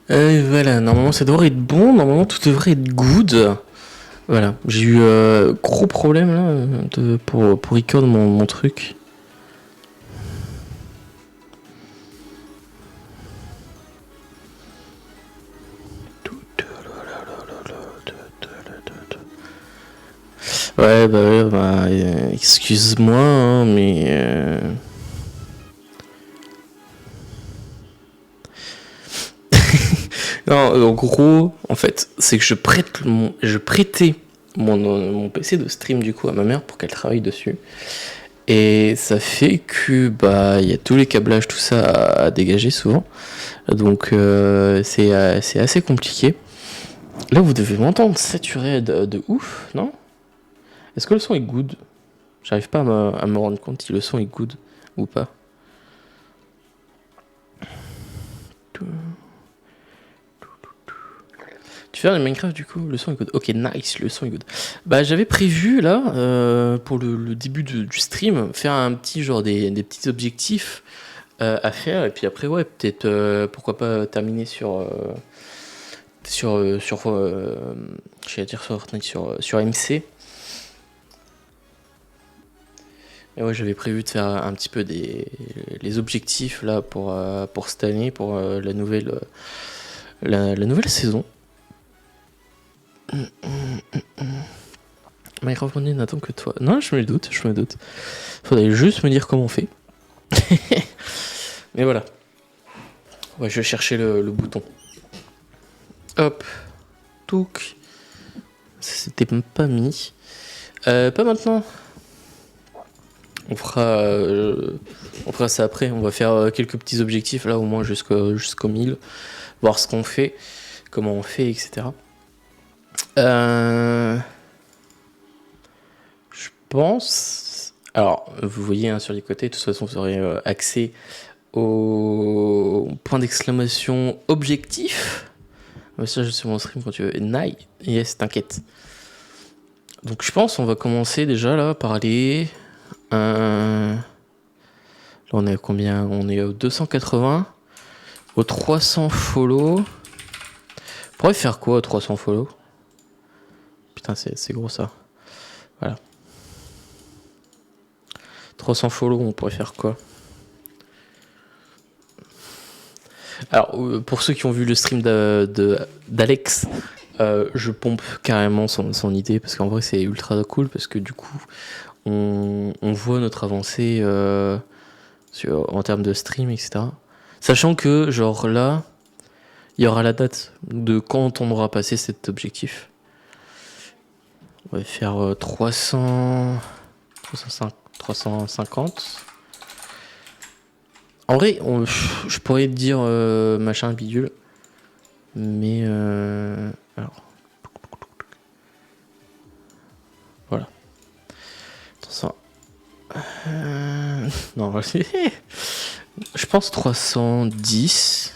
Voilà, normalement ça devrait être bon, normalement tout devrait être good. Voilà, j'ai eu gros problème là pour record mon truc. Ouais, bah excuse-moi, hein, mais non, en gros, en fait, c'est que je prêtais mon PC de stream du coup à ma mère pour qu'elle travaille dessus. Et ça fait que bah il y a tous les câblages, tout ça à dégager souvent. Donc c'est assez compliqué. Là vous devez m'entendre saturé de ouf, non? Est-ce que le son est good? J'arrive pas à me rendre compte si le son est good ou pas. Tu fais un Minecraft du coup, le son est good. Ok, nice, le son est good. Bah j'avais prévu là, pour le début du stream, faire un petit genre des petits objectifs à faire. Et puis après ouais, peut-être pourquoi pas terminer j'allais dire sur Fortnite, sur MC. Et ouais, j'avais prévu de faire un petit peu les objectifs là pour cette année, pour la nouvelle saison. Minecraft Money n'attend que toi. Non, je me doute. Faudrait juste me dire comment on fait. Mais voilà. Ouais, je vais chercher le bouton. Hop. Touk. Ça s'était pas mis. Pas maintenant. On fera ça après. On va faire quelques petits objectifs là, au moins jusqu'au 1000. Voir ce qu'on fait, comment on fait, etc. Je pense. Alors, vous voyez hein, sur les côtés, de toute façon, vous aurez accès au point d'exclamation objectif. Message sur mon stream quand tu veux. Nice. Yes, t'inquiète. Donc, je pense on va commencer déjà là par aller. Là, on est à combien? On est au 280. Au 300 follow. On pourrait faire quoi au 300 follow? Putain, c'est gros ça. Voilà. 300 follow, on pourrait faire quoi? Alors, pour ceux qui ont vu le stream d'Alex, je pompe carrément son idée parce qu'en vrai, c'est ultra cool parce que du coup, on voit notre avancée en termes de stream, etc. Sachant que, genre là, il y aura la date de quand on aura passé cet objectif. On va faire 350. En vrai, je pourrais te dire machin bidule. Mais alors. Voilà. Ça. Non, je pense 310.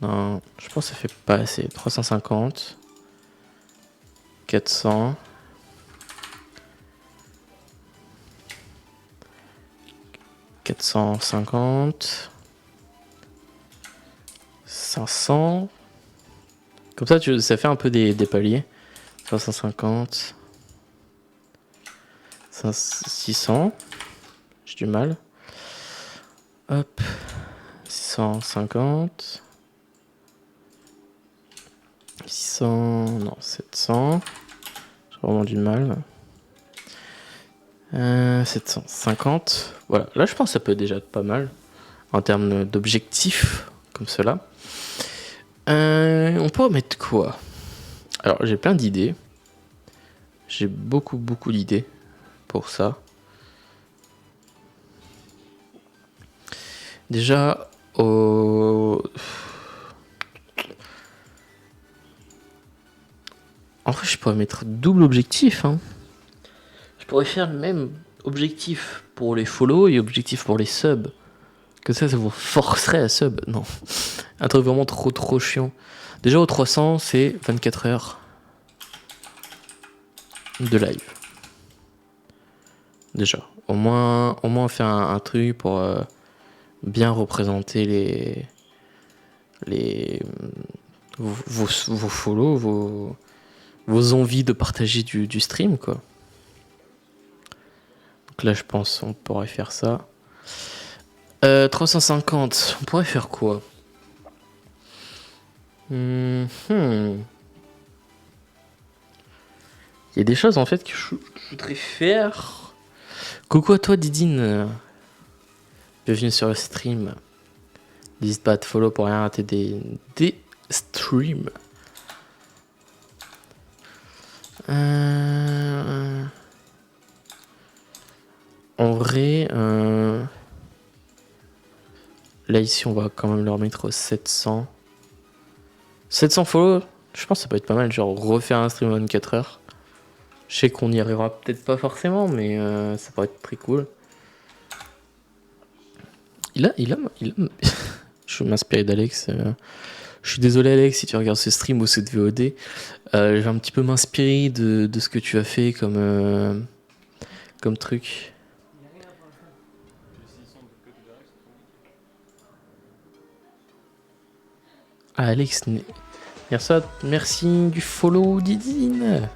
Non, je pense que ça fait pas assez. 350. 400. 450. 500. Comme ça, ça fait un peu des paliers. 350. 600. J'ai du mal. Hop. 650. 600. Non, 700. J'ai vraiment du mal. 750. Voilà. Là, je pense que ça peut déjà être pas mal. En termes d'objectifs. Comme cela. On peut mettre quoi? Alors, j'ai plein d'idées. J'ai beaucoup d'idées pour ça. Déjà, en vrai, je pourrais mettre double objectif. Hein. Je pourrais faire le même objectif pour les follow et objectif pour les subs. Que ça vous forcerait à sub. Non. Un truc vraiment trop chiant. Déjà, au 300, c'est 24 heures de live. Déjà. Au moins faire un truc pour bien représenter les vos follow, vos envies de partager du stream, quoi. Donc là, je pense on pourrait faire ça. 350, on pourrait faire quoi? Il y a des choses en fait que je voudrais faire. Coucou à toi Didine. Bienvenue sur le stream. N'hésite pas à te follow pour rien rater des streams. En vrai, là ici on va quand même leur mettre 700. 700 follow, je pense que ça peut être pas mal, genre refaire un stream en 24 heures. Je sais qu'on n'y arrivera peut-être pas forcément, mais ça pourrait être très cool. Je vais m'inspirer d'Alex. Je suis désolé Alex si tu regardes ce stream ou cette VOD. Je vais un petit peu m'inspirer de ce que tu as fait comme truc. Ah Alex, merci du follow Didine.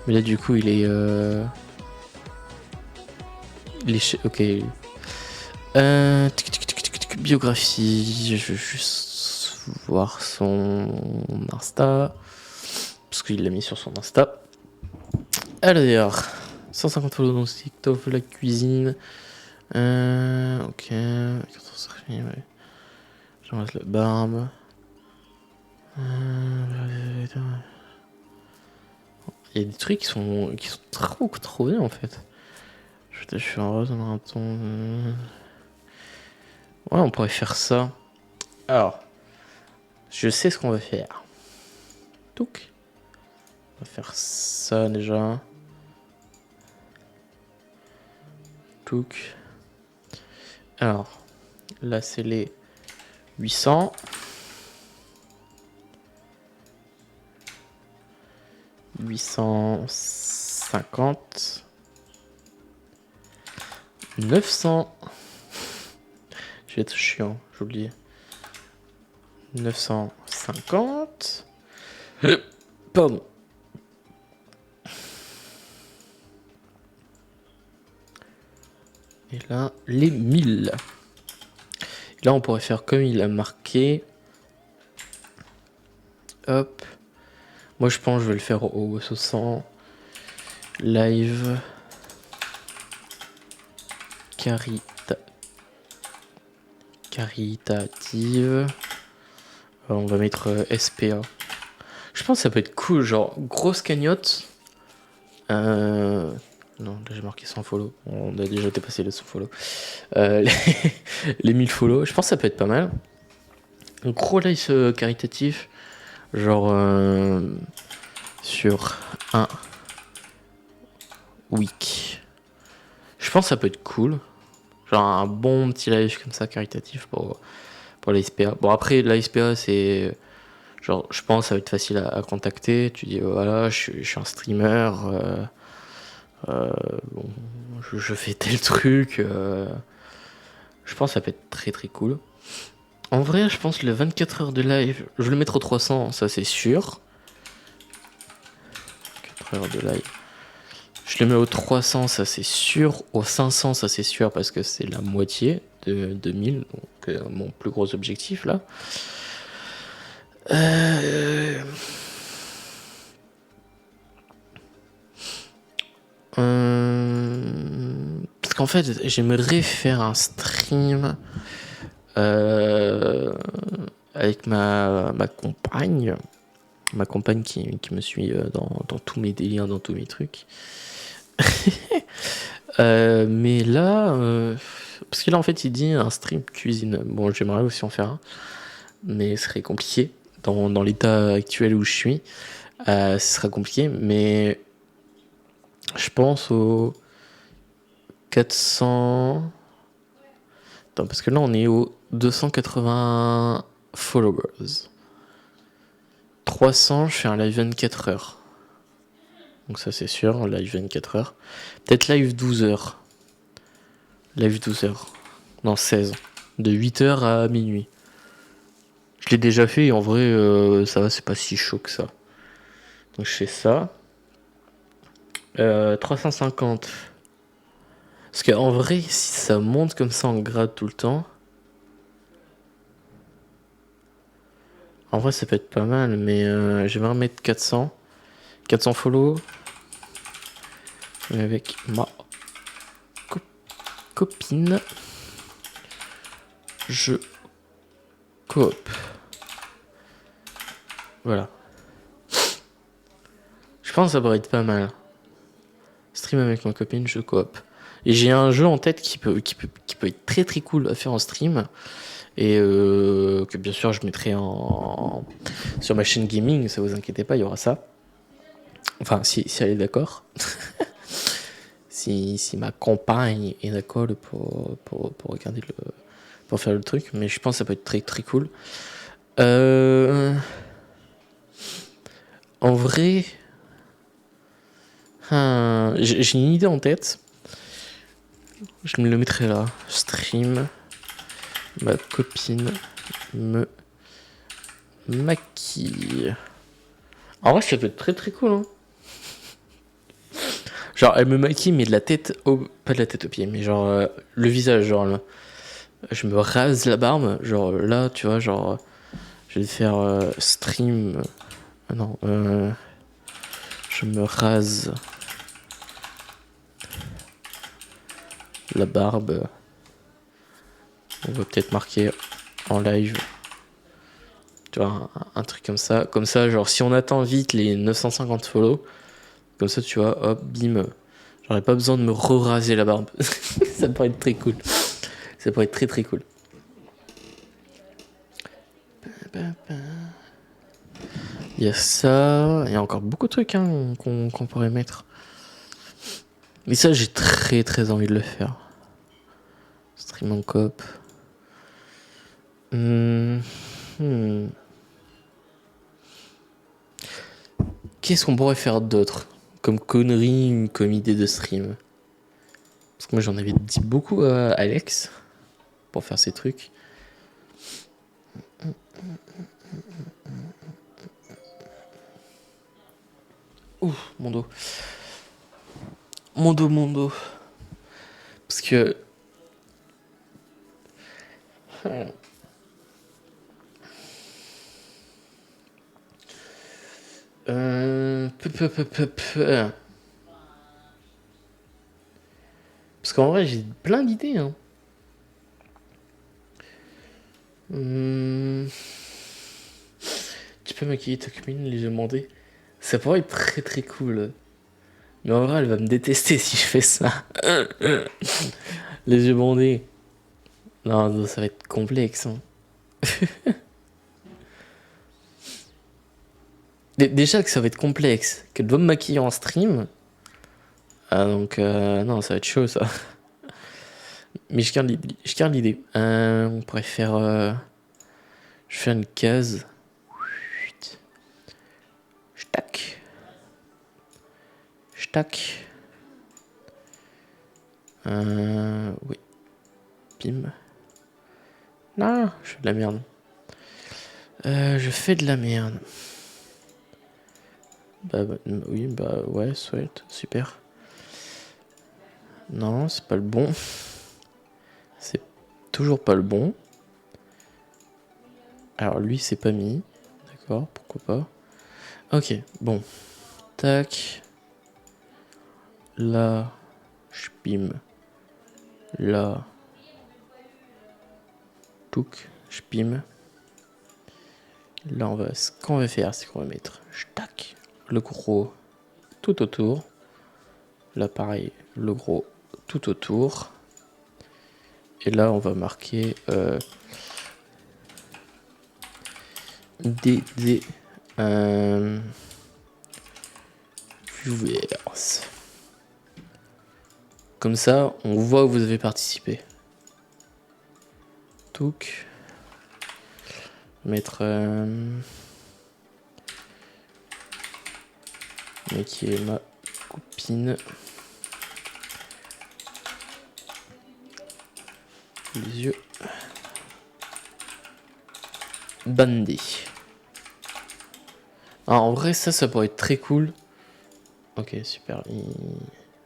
Mais là du coup il est... Ok. Biographie, je vais juste voir son Insta. Parce qu'il l'a mis sur son Insta. Alors, 150 follow dans TikTok, la cuisine. Ok. J'enlève le barbe. Il y a des trucs qui sont trop bien en fait. Je suis heureuse dans un ton. Ouais, on pourrait faire ça. Alors, je sais ce qu'on va faire. Touc. On va faire ça déjà. Touc. Alors, là c'est les 800. 850. 900. Je vais être chiant, j'ai oublié. 950. Pardon. Et là, les 1000. Et là, on pourrait faire comme il a marqué. Hop. Moi, je pense que je vais le faire au 60. Live. Caritative. On va mettre SPA. Je pense que ça peut être cool, genre grosse cagnotte. Non, là j'ai marqué 100 follow. On a déjà dépassé les 100 follow. Les 1000 follow. Je pense que ça peut être pas mal. Un gros live caritatif. Genre sur un week. Je pense que ça peut être cool. Genre un bon petit live comme ça caritatif pour la SPA. Bon après la SPA c'est genre je pense que ça va être facile à contacter. Tu dis voilà je suis un streamer. Bon, je fais tel truc. Je pense que ça peut être très très cool. En vrai je pense que le 24 heures de live, je vais le mettre au 300, ça c'est sûr. 24 heures de live. Je le mets au 300, ça c'est sûr. Au 500, ça c'est sûr parce que c'est la moitié de 2000. Donc mon plus gros objectif là. Parce qu'en fait, j'aimerais faire un stream avec ma compagne. Ma compagne qui me suit dans tous mes délires, dans tous mes trucs. Mais là, parce que là en fait il dit un stream cuisine. Bon, j'aimerais aussi en faire un, mais ce serait compliqué dans l'état actuel où je suis. Ce serait compliqué, mais je pense aux 400. Attends, parce que là on est aux 280 followers. 300, je fais un live 24 heures. Donc ça c'est sûr, live 24 heures. Peut-être live 12 heures. Live 12 heures. Non, 16. de 8h à minuit. Je l'ai déjà fait et en vrai, ça va, c'est pas si chaud que ça. Donc je fais ça. 350. Parce qu'en vrai, si ça monte comme ça en grade tout le temps, en vrai, ça peut être pas mal, mais j'aimerais mettre 400. 400 follow. Avec ma copine. Je coop. Voilà. Je pense que ça pourrait être pas mal. Stream avec ma copine, je coop. Et j'ai un jeu en tête qui peut être très très cool à faire en stream. Et que bien sûr je mettrai sur ma chaîne gaming, ça vous inquiétez pas, il y aura ça. Enfin, si elle est d'accord. si ma compagne est d'accord pour regarder pour faire le truc. Mais je pense que ça peut être très très cool. En vrai, j'ai une idée en tête. Je me le mettrai là. Stream. Ma copine me maquille. En vrai, ça peut être très très cool. Hein. Genre, elle me maquille, mais de la tête au. Pas de la tête aux pieds, mais genre le visage. Genre, là. Je me rase la barbe. Genre là, tu vois, genre. Je vais faire stream. Non, je me rase la barbe. On va peut-être marquer en live. Tu vois, un truc comme ça. Comme ça, genre, si on attend vite les 950 follow, comme ça, tu vois, hop, bim. J'aurais pas besoin de me raser la barbe. Ça pourrait être très cool. Ça pourrait être très très cool. Il y a ça. Il y a encore beaucoup de trucs hein, qu'on pourrait mettre. Mais ça, j'ai très très envie de le faire. Stream en coop. Qu'est-ce qu'on pourrait faire d'autre comme connerie, comme idée de stream? Parce que moi j'en avais dit beaucoup à Alex pour faire ces trucs. Ouh, mon dos. Mon dos. Parce que... Parce qu'en vrai, j'ai plein d'idées. Hein. Tu peux maquiller ta copine, lui demander. Ça pourrait être très très cool. Mais en vrai, elle va me détester si je fais ça. Les yeux bandés. Non, ça va être complexe. Hein. Déjà que ça va être complexe. Qu'elle doit me maquiller en stream. Ah, donc, non, ça va être chaud ça. Mais je garde l'idée. On pourrait faire. Je fais une case. Tac. Tac. Oui. Bim. Non, je fais de la merde. Je fais de la merde. Oui, bah ouais, sweat, super. Non, c'est pas le bon. C'est toujours pas le bon. Alors lui, c'est pas mis. D'accord, pourquoi pas. Ok, bon. Tac. Là, je bim. Là. Touk, je bim. Là, ce qu'on va faire, c'est qu'on va mettre tac, le gros tout autour. Là, pareil, le gros tout autour. Et là, on va marquer des viewers. Comme ça, on voit que vous avez participé. Touk. Mettre qui est ma copine. Les yeux bandé. Ah, en vrai, ça pourrait être très cool. Ok, super.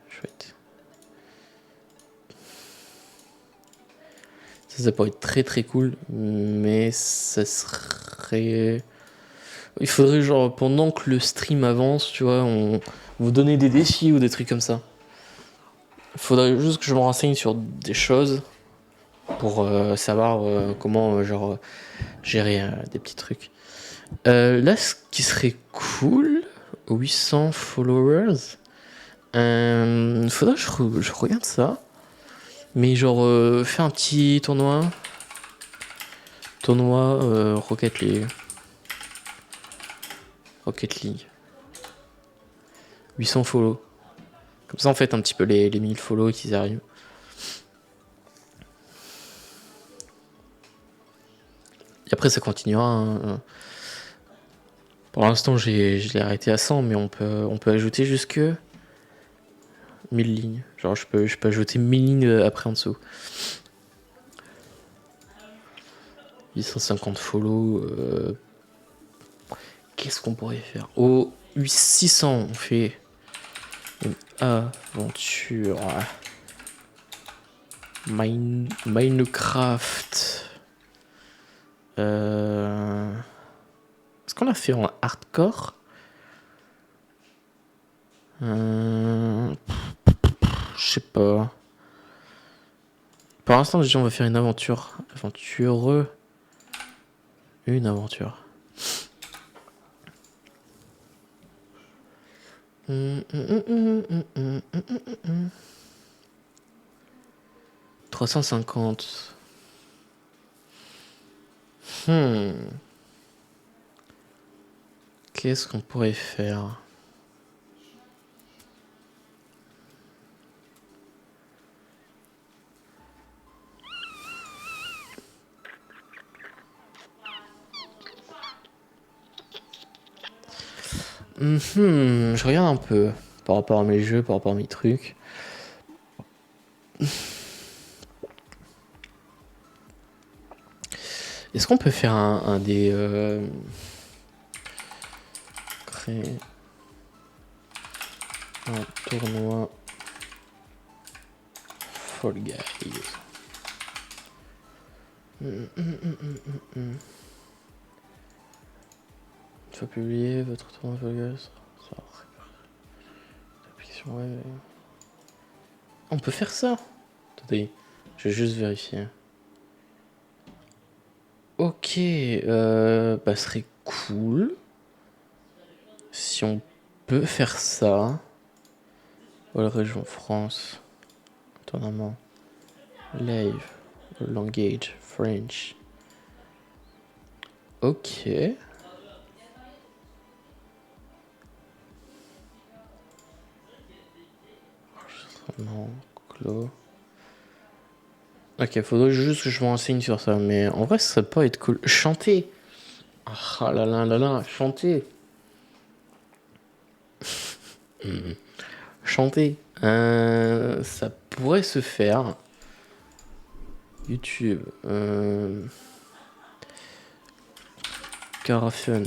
Chouette. Ça pourrait être très très cool, mais ça serait... Il faudrait genre, pendant que le stream avance, tu vois, vous donner des défis ou des trucs comme ça. Il faudrait juste que je me renseigne sur des choses pour savoir comment genre gérer des petits trucs. Là, ce qui serait cool, 800 followers, faudrait que je regarde ça. Mais genre, faire un petit tournoi. Rocket League. Rocket League. 800 follow. Comme ça, en fait, un petit peu les 1000 follow qui arrivent. Et après, ça continuera. Hein. Pour l'instant, je l'ai arrêté à 100, mais on peut ajouter jusque 1000 lignes. Genre, je peux ajouter 1000 lignes après en dessous. 850 follow. Qu'est-ce qu'on pourrait faire? Au 600, on fait une aventure. Minecraft. Est-ce qu'on l'a fait en hardcore? Je sais pas. Pour l'instant, déjà, on va faire une aventure. Une aventure. 350. Qu'est-ce qu'on pourrait faire? Je regarde un peu par rapport à mes jeux, par rapport à mes trucs. Est-ce qu'on peut faire un des... créer un tournoi Fall Guys. Tu vas publier votre tournoi Fall Guys. Ouais. On peut faire ça. Attendez, je vais juste vérifier. Ok, bah ce serait cool si on peut faire ça. Voilà, région France. Tournament. Live. Language. French. Ok. Non, clos. Ok, faudrait juste que je me renseigne sur ça, mais en vrai, ça peut être cool. Chanter. Ah là là là là, chanter. Chanter. Ça pourrait se faire. YouTube. Carafun.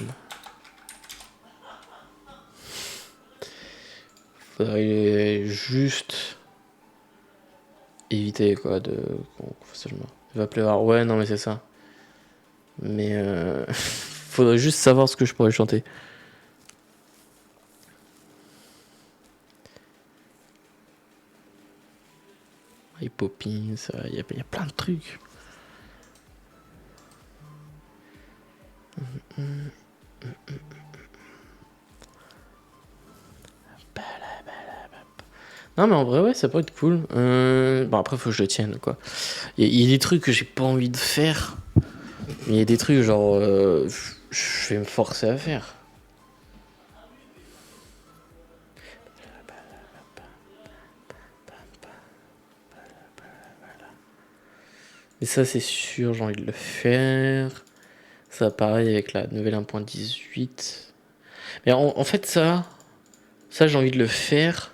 Faudrait juste éviter quoi de. Il va pleuvoir. Ouais, non, mais c'est ça. Mais faudrait juste savoir ce que je pourrais chanter. Les Poppins, il y a plein de trucs. Non, mais en vrai, ouais, ça pourrait être cool. Bon, après, faut que je le tienne, quoi. Il y a des trucs que j'ai pas envie de faire. Mais il y a des trucs, genre, je vais me forcer à faire. Et ça, c'est sûr, j'ai envie de le faire. Ça, pareil avec la nouvelle 1.18. Mais en fait, ça j'ai envie de le faire.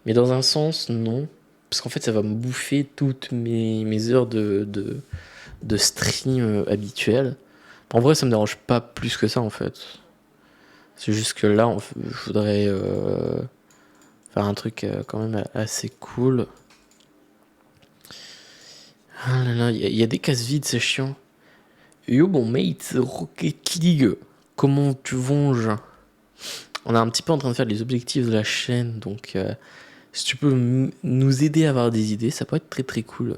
Mais dans un sens, non. Parce qu'en fait, ça va me bouffer toutes mes heures de stream habituelles. En vrai, ça me dérange pas plus que ça en fait. C'est juste que là, je voudrais faire un truc quand même assez cool. Ah là là, il y a des cases vides, c'est chiant. Yo, bon mate, Rocket League, comment tu venges? On est un petit peu en train de faire les objectifs de la chaîne, donc si tu peux nous aider à avoir des idées, ça peut être très très cool.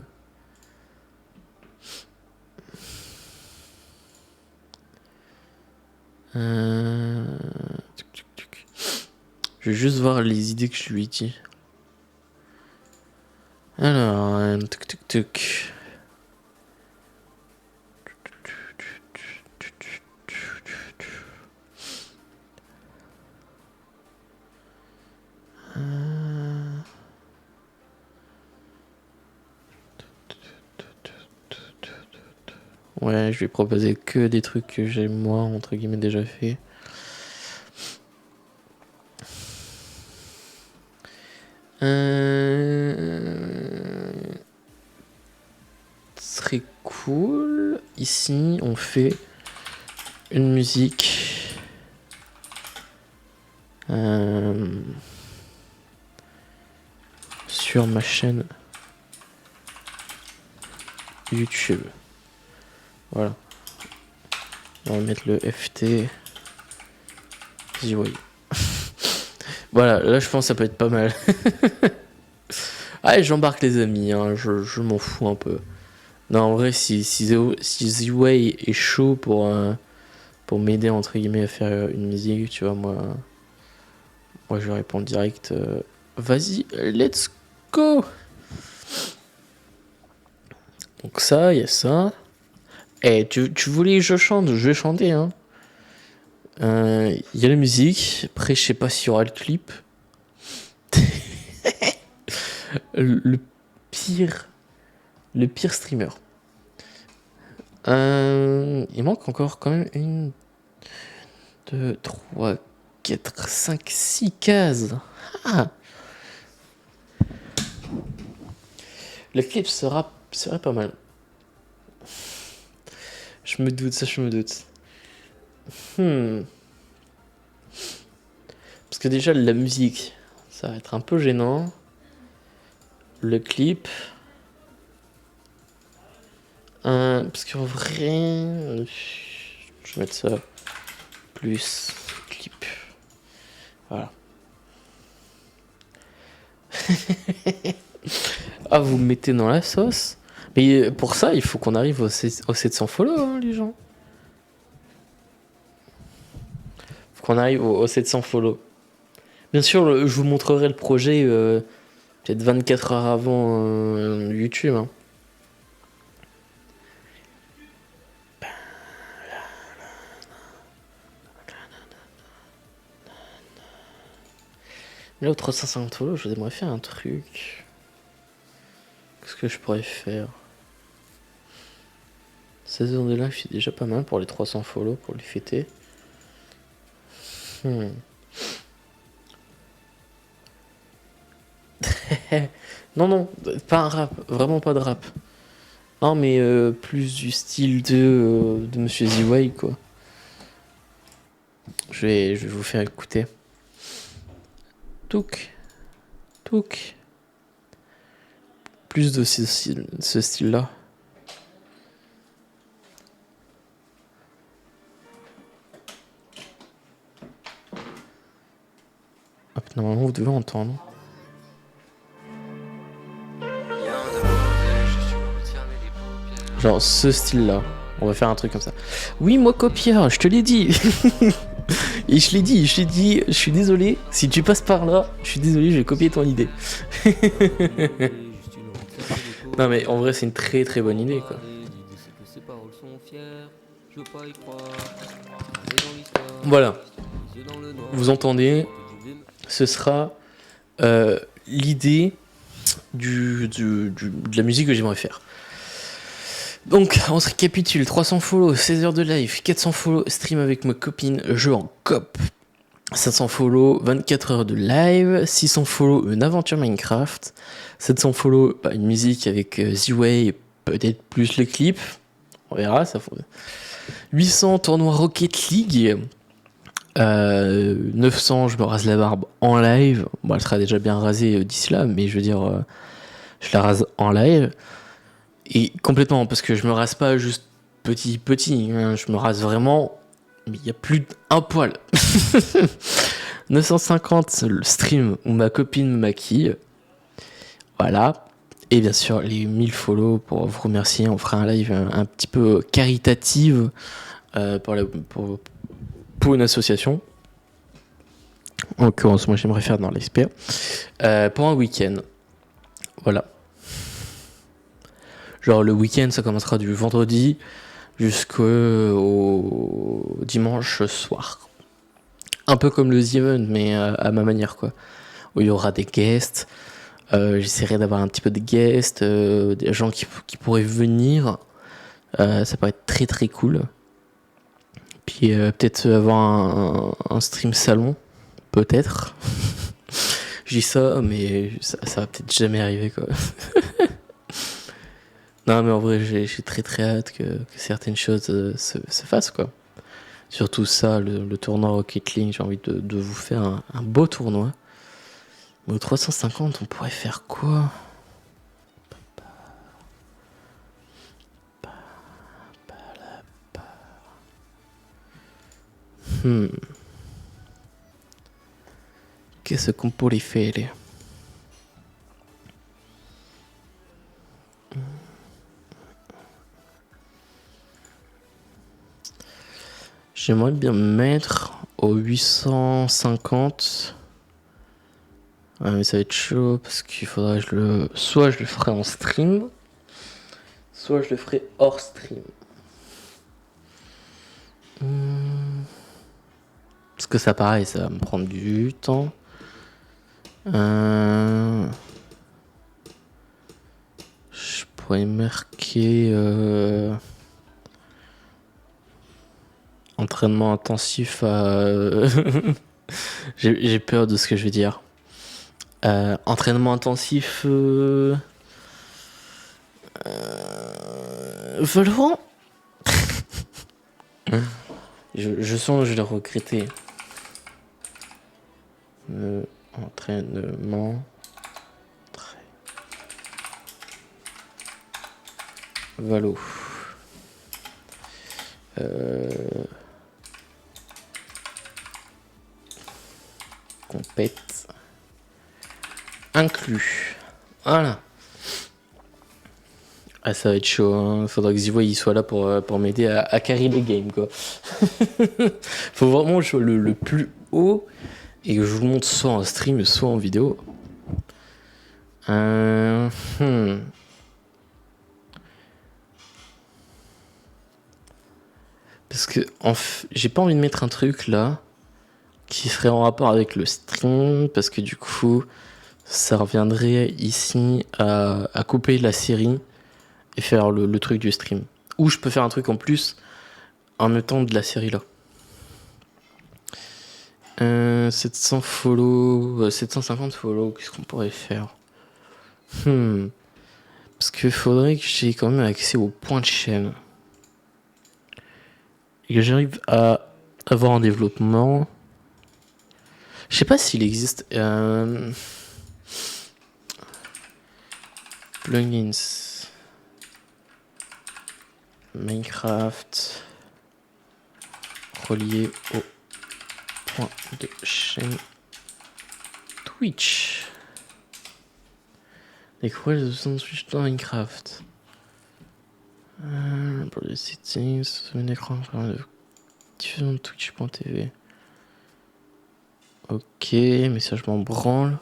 Je vais juste voir les idées que je lui ai dit. Alors, tuc tuc tuc. Ouais, je vais proposer que des trucs que j'ai moi, entre guillemets, déjà fait. Ce serait cool. Ici, on fait une musique. Sur ma chaîne YouTube. Voilà. On va mettre le FT. ZY. Voilà, là je pense que ça peut être pas mal. Allez, j'embarque les amis, hein, je m'en fous un peu. Non, en vrai, si Z-Way est chaud pour m'aider, entre guillemets, à faire une musique, tu vois, moi je vais répondre direct. Vas-y, let's go! Donc ça, il y a ça. Eh, tu voulais que je chante, je vais chanter, hein. Il y a la musique, après je sais pas s'il y aura le clip. le pire streamer. Il manque encore quand même 1, 2, 3, 4, 5, 6 cases. Ah. Le clip serait pas mal. Je me doute. Parce que déjà la musique, ça va être un peu gênant. Le clip. Parce qu'en vrai, je vais mettre ça plus clip. Voilà. Ah, vous me mettez dans la sauce. Mais pour ça, il faut qu'on arrive aux 700 follow, hein, les gens. Faut qu'on arrive aux 700 follow. Bien sûr, je vous montrerai le projet peut-être 24 heures avant YouTube. Hein. Là, aux 350 follow, je voudrais faire un truc. Qu'est-ce que je pourrais faire? 16 heures de live, c'est déjà pas mal pour les 300 follow, pour les fêter. Non, pas un rap, vraiment pas de rap. Non, mais plus du style de Monsieur ZY, quoi. Je vais vous faire écouter. Touk. Plus de ce style-là. Hop, normalement, vous devez entendre. Genre ce style-là. On va faire un truc comme ça. Oui, moi, copieur, je te l'ai dit. Et je l'ai dit, je suis désolé. Si tu passes par là, je suis désolé, je vais copier ton idée. Non, mais en vrai, c'est une très très bonne idée, quoi. Voilà. Vous entendez, ce sera l'idée de la musique que j'aimerais faire. Donc, on se récapitule, 300 follow, 16 heures de live, 400 follow, stream avec ma copine, jeu en coop, 500 follow, 24 heures de live, 600 follow, une aventure Minecraft, 700 follow, une musique avec Z-Way, peut-être plus les clips, on verra, ça faut... 800 tournois Rocket League. 900, je me rase la barbe en live. Bon, elle sera déjà bien rasée d'ici là, mais je veux dire, je la rase en live. Et complètement, parce que je me rase pas juste petit, hein, je me rase vraiment, mais il y a plus d'un poil. 950, le stream où ma copine me maquille. Voilà. Et bien sûr, les 1000 follow pour vous remercier. On fera un live un petit peu caritatif pour une association. En l'occurrence, moi j'aimerais faire dans l'expert. Pour un week-end. Voilà. Genre le week-end, ça commencera du vendredi jusqu'au dimanche soir. Un peu comme le The Event, mais à ma manière, quoi. Où il y aura des guests. J'essaierai d'avoir un petit peu de guests, des gens qui pourraient venir. Ça pourrait être très très cool. Puis peut-être avoir un stream salon. Peut-être. Je dis ça, mais ça va peut-être jamais arriver, quoi. Non, mais en vrai, j'ai très très hâte que certaines choses se fassent, quoi. Surtout ça, le tournoi Rocket League, j'ai envie de vous faire un beau tournoi. Mais au 350, on pourrait faire quoi? Qu'est-ce qu'on pourrait faire? J'aimerais bien me mettre au 850. Ouais, mais ça va être chaud parce qu'il faudrait que soit je le ferai en stream, soit je le ferai hors stream. Parce que ça, pareil, ça va me prendre du temps. Je pourrais marquer entraînement intensif à... J'ai peur de ce que je vais dire. Entraînement intensif... Valorant. Je sens que je vais le regretter. Entraînement... Valo. Compète. Inclus. Voilà. Ah, ça va être chaud, hein. Faudra que Zivoy il soit là pour m'aider à carry les games, quoi. Faut vraiment que je sois le plus haut et que je vous montre soit en stream, soit en vidéo. Parce que j'ai pas envie de mettre un truc là qui serait en rapport avec le stream, parce que du coup, ça reviendrait ici à couper la série et faire le truc du stream. Ou je peux faire un truc en plus en même temps de la série là. 700 follow, 750 follow, qu'est-ce qu'on pourrait faire? Parce qu'il faudrait que j'ai quand même accès au point de chaîne. Et que j'arrive à avoir un développement. Je sais pas s'il existe. Plugins. Minecraft. Relié au point de chaîne Twitch. Découvrir les options de Twitch dans Minecraft. Pour les settings, un écran de diffusion de Twitch.tv. Ok, mais ça je m'en branle.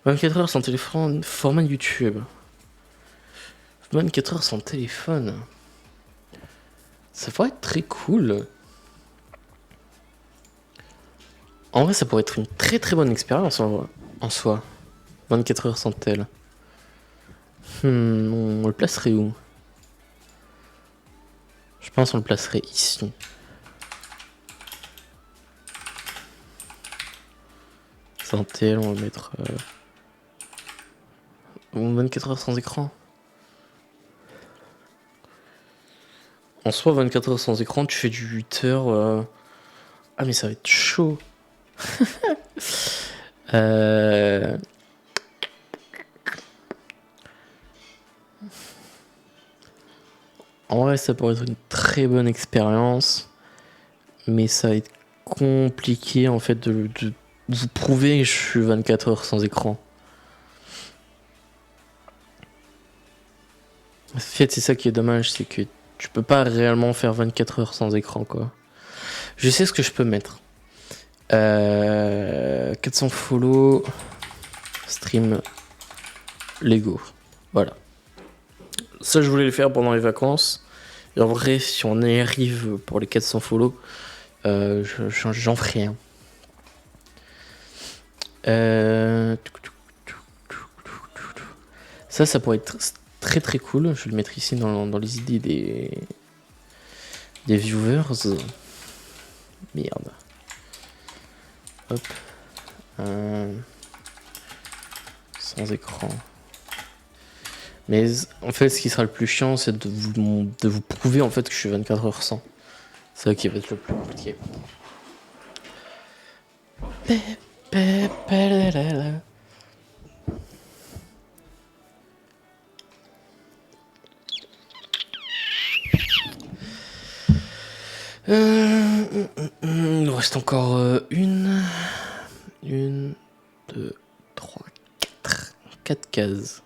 24 heures sans téléphone, format YouTube. 24 heures sans téléphone. Ça pourrait être très cool. En vrai, ça pourrait être une très très bonne expérience en soi. 24 heures sans tel. On le placerait où? Je pense qu'on le placerait ici. Sans tel, on va mettre... 24 heures sans écran. En soi, 24 heures sans écran, tu fais du 8 heures. Ah, mais ça va être chaud. euh... En vrai, ça pourrait être une très bonne expérience. Mais ça va être compliqué en fait de vous prouver que je suis 24 heures sans écran. En fait, c'est ça qui est dommage, c'est que tu peux pas réellement faire 24 heures sans écran, quoi. Je sais ce que je peux mettre. 400 follow, stream, Lego. Voilà. Ça, je voulais le faire pendant les vacances. Et en vrai, si on y arrive pour les 400 follow, j'en ferai un. Ça pourrait être très très cool. Je vais le mettre ici dans les idées des viewers. Merde. Hop. Sans écran. Mais en fait, ce qui sera le plus chiant, c'est de vous prouver en fait que je suis 24 heures sans. C'est ça qui va être le plus compliqué. Il nous reste encore une, deux, trois, quatre cases.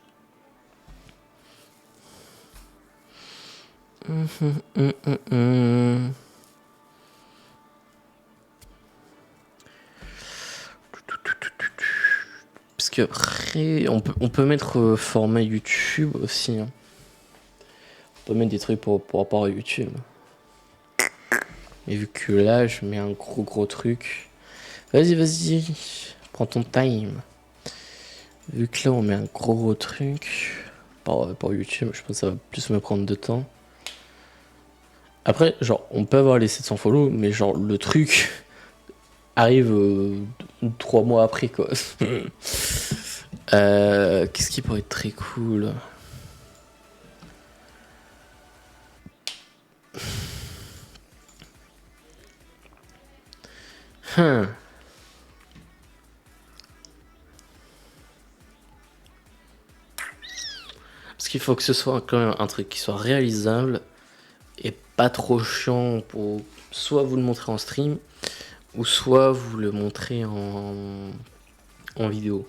Parce que après, on peut mettre format YouTube aussi. Hein. On peut mettre des trucs pour rapport à YouTube. Et vu que là, je mets un gros truc. Vas-y. Prends ton time. Vu que là, on met un gros truc. Pour YouTube, je pense que ça va plus me prendre de temps. Après, genre, on peut avoir les 700 follow, mais genre, le truc arrive 3 mois après, quoi. Qu'est-ce qui pourrait être très cool? Parce qu'il faut que ce soit quand même un truc qui soit réalisable et pas trop chiant pour soit vous le montrer en stream ou soit vous le montrer en vidéo.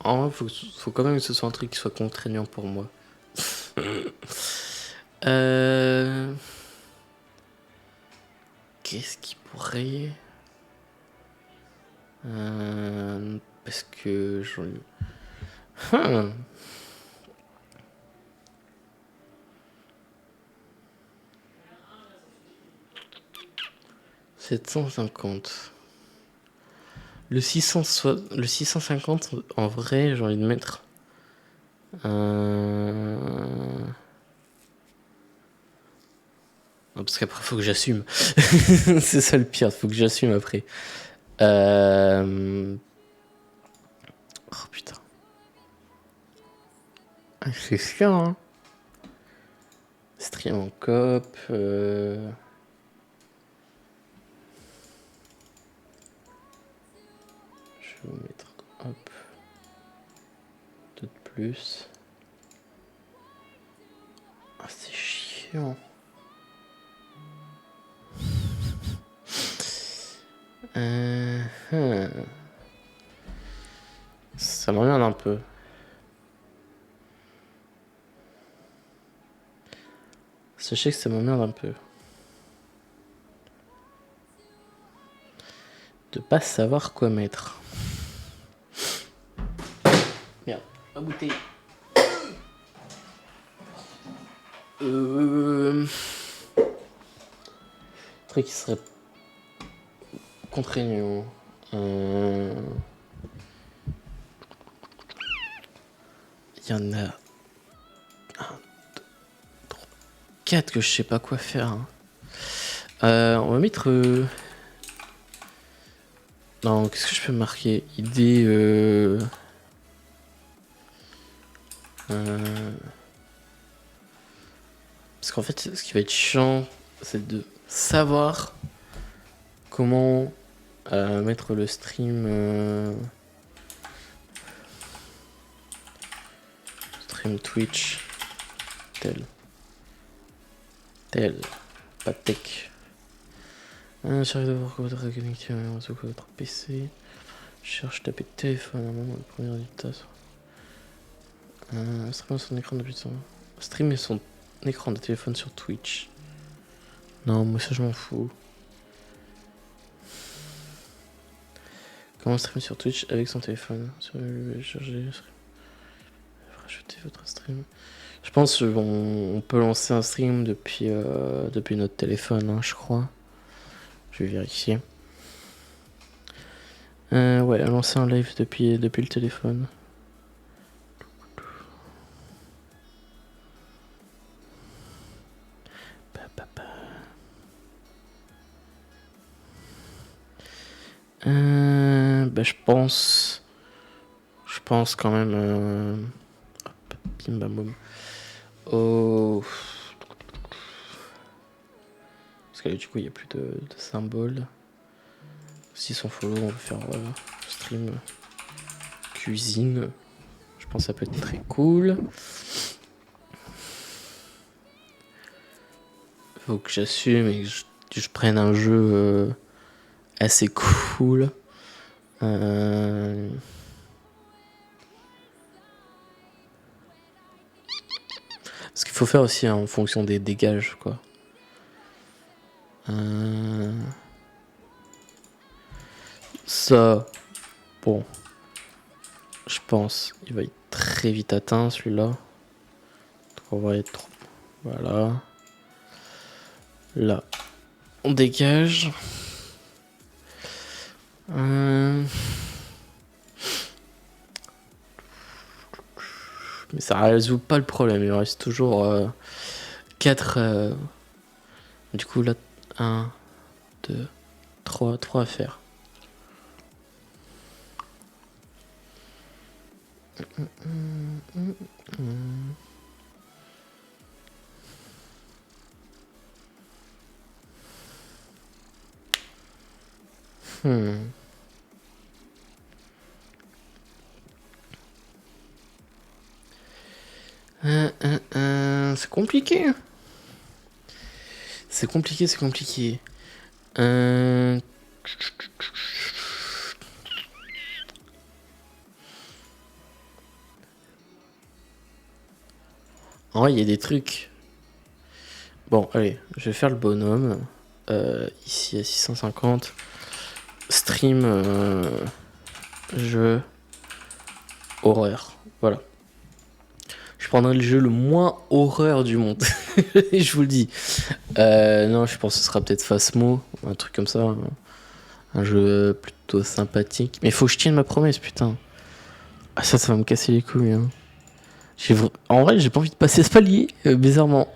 En vrai, faut quand même que ce soit un truc qui soit contraignant pour moi. Qu'est-ce qui pourrait... parce que j'en ai... 750. Le 650, en vrai, j'ai envie de mettre... Non, parce qu'après, faut que j'assume. C'est ça le pire, faut que j'assume après. Oh putain. C'est chiant, hein. Stream en coop. Je vais vous mettre, hop, deux de plus. Ah, c'est chiant. Ça m'emmerde un peu. Sachez que ça m'emmerde un peu. De pas savoir quoi mettre. Merde, ma bouteille. Truc qui serait contraignant. Il y en a 4 que je sais pas quoi faire. Hein. On va mettre... Non, qu'est-ce que je peux marquer? Idée... Parce qu'en fait, ce qui va être chiant, c'est de savoir comment mettre le stream... Stream Twitch. Tel. Pas de tech. J'arrive de voir comment votre connecté sur votre PC. Je cherche taper téléphone à un moment, le premier résultat. Streamer son écran depuis son. Streamer son écran de téléphone sur Twitch. Non, moi ça je m'en fous. Comment streamer sur Twitch avec son téléphone? Charger. Rajouter votre stream. Je pense qu'on peut lancer un stream depuis notre téléphone, hein, je crois. Je vais vérifier. Ouais, lancer un live depuis le téléphone. Je pense quand même. Hop, bim bam boum. Oh. Parce que là, du coup, il n'y a plus de symboles. Si son follow, on va faire stream cuisine. Je pense que ça peut être très cool. Faut que j'assume et que je prenne un jeu assez cool. Ce qu'il faut faire aussi hein, en fonction des dégages, quoi. Ça, bon, je pense, il va être très vite atteint celui-là. Donc on va être, voilà. Là, on dégage. Mais ça résout pas le problème. Il reste toujours 4. Du coup, là, 1, 2, 3 à faire. C'est compliqué. C'est compliqué. En vrai, il y a des trucs. Bon, allez, je vais faire le bonhomme. Ici à 650. Stream. Jeu. Horreur. Voilà. Je prendrai le jeu le moins horreur du monde. Je vous le dis. Non, je pense que ce sera peut-être Phasmo. Un truc comme ça. Un jeu plutôt sympathique. Mais faut que je tienne ma promesse, putain. Ah, ça va me casser les couilles. Hein. En vrai, j'ai pas envie de passer ce palier, bizarrement.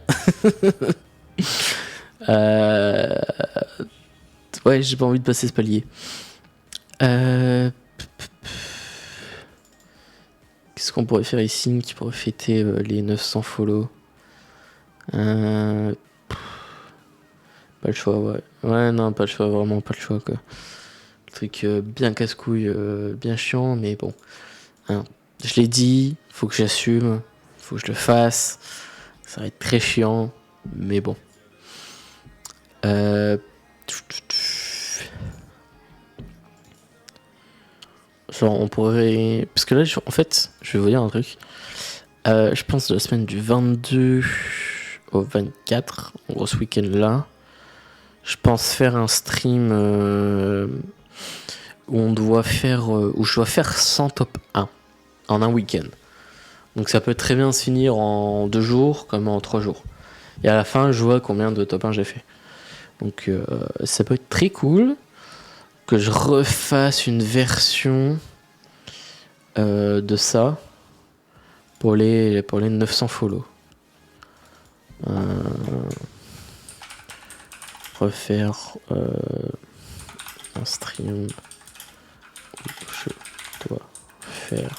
Ouais, j'ai pas envie de passer ce palier. Qu'est-ce qu'on pourrait faire ici qui pourrait fêter les 900 follow? Pas le choix, ouais. Ouais, non, pas le choix, vraiment pas le choix, quoi. Le truc bien casse-couille, bien chiant, mais bon. Hein. Je l'ai dit, faut que j'assume, faut que je le fasse. Ça va être très chiant, mais bon. Genre, on pourrait. Parce que là, en fait, je vais vous dire un truc. Je pense de la semaine du 22 au 24, en gros ce week-end-là, je pense faire un stream où je dois faire 100 top 1 en un week-end. Donc ça peut très bien se finir en 2 jours comme en 3 jours. Et à la fin, je vois combien de top 1 j'ai fait. Donc ça peut être très cool que je refasse une version de ça pour les 900 follow. Refaire un stream où je dois faire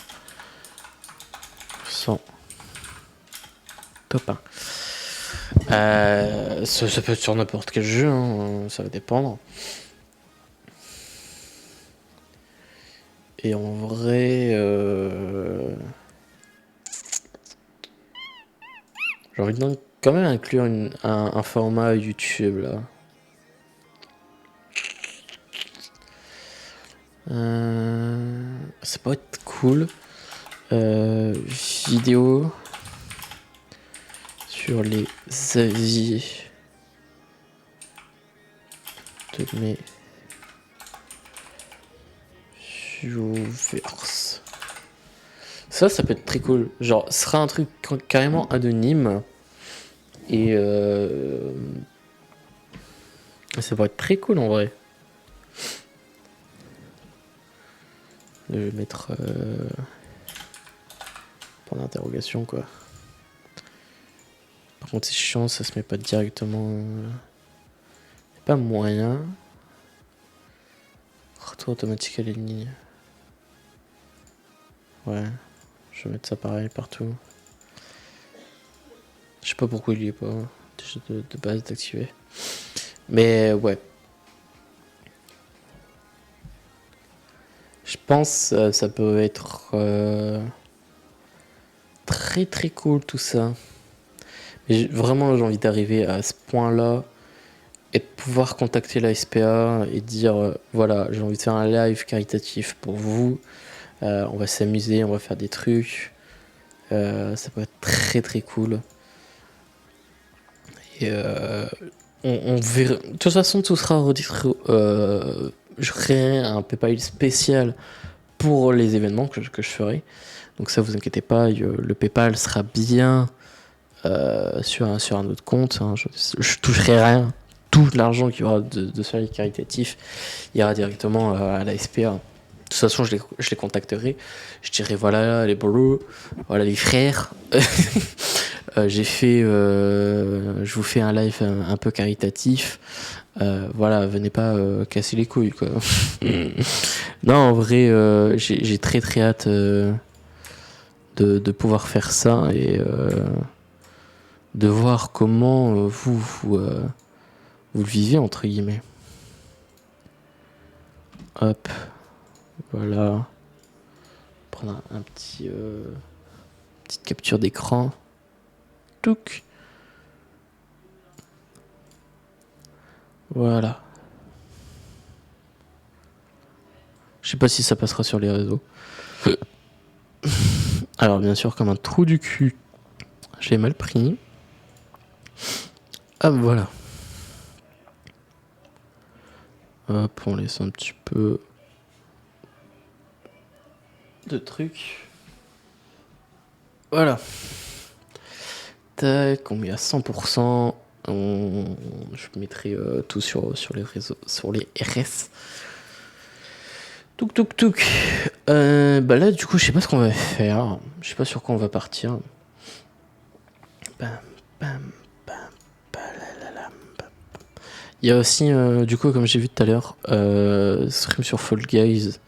100 top 1. Ça peut être sur n'importe quel jeu, hein, ça va dépendre. Et en vrai, j'ai envie de quand même inclure un format YouTube là. Ça peut être cool. Vidéo sur les avis de mes viewers. Ça peut être très cool. Genre, ce sera un truc carrément anonyme. Et ça va être très cool en vrai. Je vais mettre point d'interrogation quoi. Par contre c'est chiant, ça se met pas directement. Pas moyen. Retour automatique à la ligne. Ouais, je vais mettre ça pareil partout. Je sais pas pourquoi il y est pas déjà de base d'activer. Mais ouais. Je pense ça peut être très très cool tout ça. Mais vraiment j'ai envie d'arriver à ce point là et de pouvoir contacter la SPA et dire voilà j'ai envie de faire un live caritatif pour vous. On va s'amuser, on va faire des trucs. Ça peut être très très cool. Et on verra. De toute façon, tout sera redistribué. Je créerai un PayPal spécial pour les événements que je ferai. Donc ça, vous inquiétez pas, le PayPal sera bien sur un autre compte. Hein. Je toucherai rien. Tout l'argent qu'il y aura de ce live caritatif ira directement à la SPA. De toute façon, je les contacterai. Je dirai voilà les bros, voilà les frères. J'ai fait, je vous fais un live un peu caritatif. Voilà, venez pas casser les couilles quoi. Non, en vrai, j'ai très très hâte de pouvoir faire ça et de voir comment vous le vivez entre guillemets. Hop, voilà. Prendre un petit petite capture d'écran. Touc. Voilà. Je sais pas si ça passera sur les réseaux. Alors bien sûr comme un trou du cul, j'ai mal pris. Ah voilà. Hop, on laisse un petit peu de trucs. Voilà. Tac, on met à 100%. Je mettrai tout sur les réseaux, sur les RS. Touk touk touk. Bah là, du coup, je sais pas ce qu'on va faire. Je sais pas sur quoi on va partir. Bam, bam, bam, balalam, bam. Il y a aussi, du coup, comme j'ai vu tout à l'heure, stream sur Fall Guys.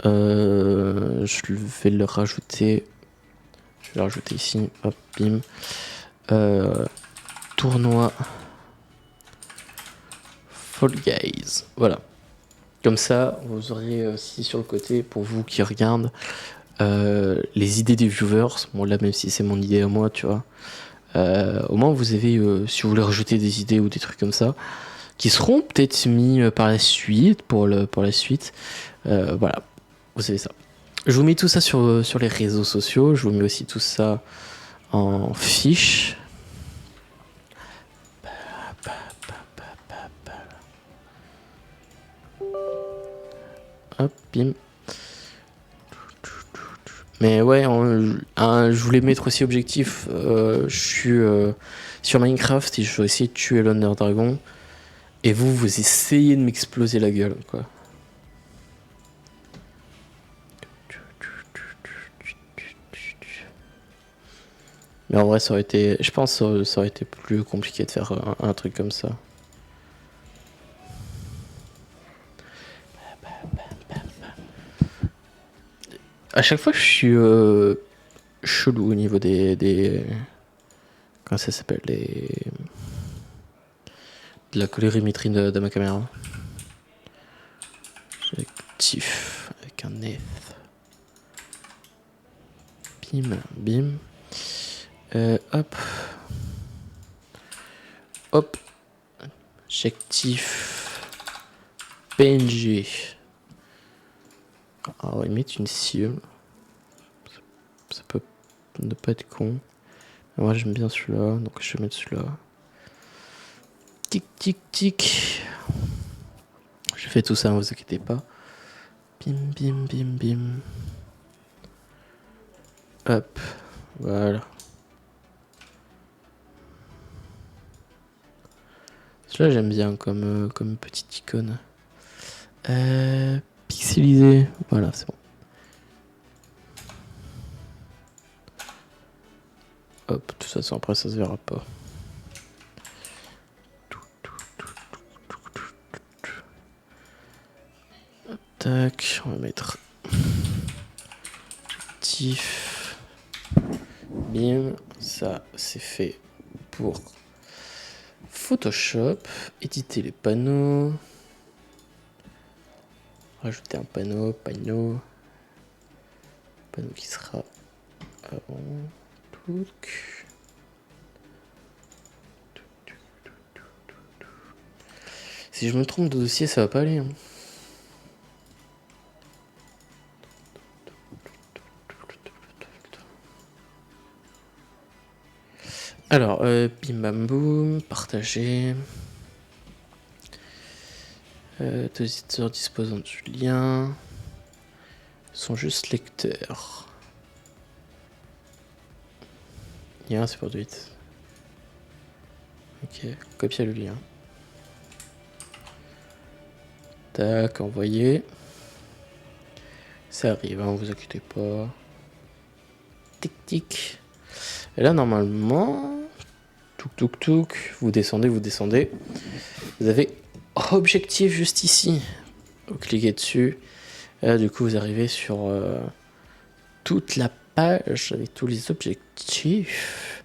Je vais le rajouter. Je vais le rajouter ici. Hop, bim. Tournoi Fall Guys. Voilà. Comme ça, vous aurez aussi sur le côté, pour vous qui regardent, les idées des viewers. Bon, là, même si c'est mon idée à moi, tu vois. Au moins, vous avez, si vous voulez rajouter des idées ou des trucs comme ça, qui seront peut-être mis par la suite, pour la suite. Voilà, vous savez ça. Je vous mets tout ça sur les réseaux sociaux. Je vous mets aussi tout ça en fiche. Hop, bim. Mais ouais, je voulais mettre aussi objectif. Je suis sur Minecraft et je vais essayer de tuer l'Under Dragon. Et vous essayez de m'exploser la gueule, quoi. Mais en vrai, ça aurait été. Je pense que ça aurait été plus compliqué de faire un truc comme ça. À chaque fois, je suis chelou au niveau des. Comment ça s'appelle de la colorimétrie de ma caméra. Actif avec un F. Bim, bim. Hop. Hop. J'active PNG. Alors, on va mettre une cible. Ça peut ne pas être con. Moi, j'aime bien celui-là, donc je vais mettre celui-là. Tic, tic, tic. Je fais tout ça, ne vous inquiétez pas. Bim, bim, bim, bim. Hop. Voilà. Celui-là, j'aime bien comme petite icône. Pixelisé. Voilà, c'est bon. Hop, de toute façon, après, ça se verra pas. Tac, on va mettre actif. Bim, ça c'est fait pour Photoshop. Éditer les panneaux. Rajouter un panneau qui sera avant. Si je me trompe de dossier, ça va pas aller. Hein. Alors, bim bam boum, partager. Deux éditeurs disposant du lien sont juste lecteurs. Lien, c'est pour tweet. Ok, copier le lien. Tac, envoyer. Ça arrive, hein, vous inquiétez pas. Tic tic. Et là, normalement, touk, vous descendez. Vous avez objectif juste ici. Vous cliquez dessus. Et là, du coup, vous arrivez sur toute la page avec tous les objectifs.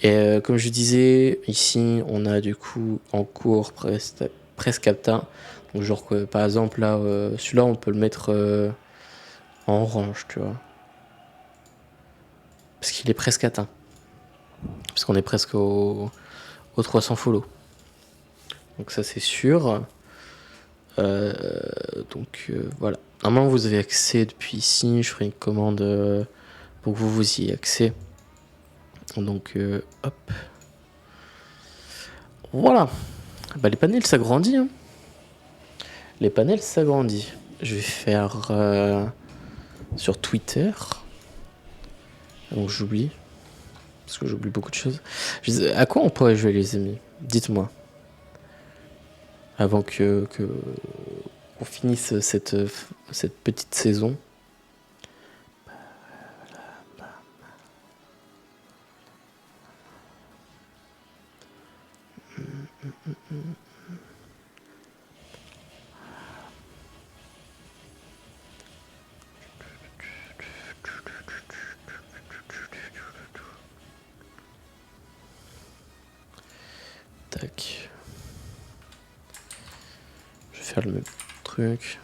Et comme je disais, ici, on a du coup en cours presque atteint. Donc, genre, que, par exemple, là, celui-là, on peut le mettre en orange, tu vois. Parce qu'il est presque atteint. Parce qu'on est presque aux 300 follow. Donc ça c'est sûr. Donc voilà. Normalement vous avez accès depuis ici. Je ferai une commande pour que vous y ayez accès. Donc hop. Voilà. Bah, les panels s'agrandissent. Hein. Les panels s'agrandissent. Je vais faire sur Twitter. Donc j'oublie. Parce que j'oublie beaucoup de choses. À quoi on pourrait jouer les amis? Dites-moi. Avant que on finisse cette petite saison. Tac. Je vais faire le même truc.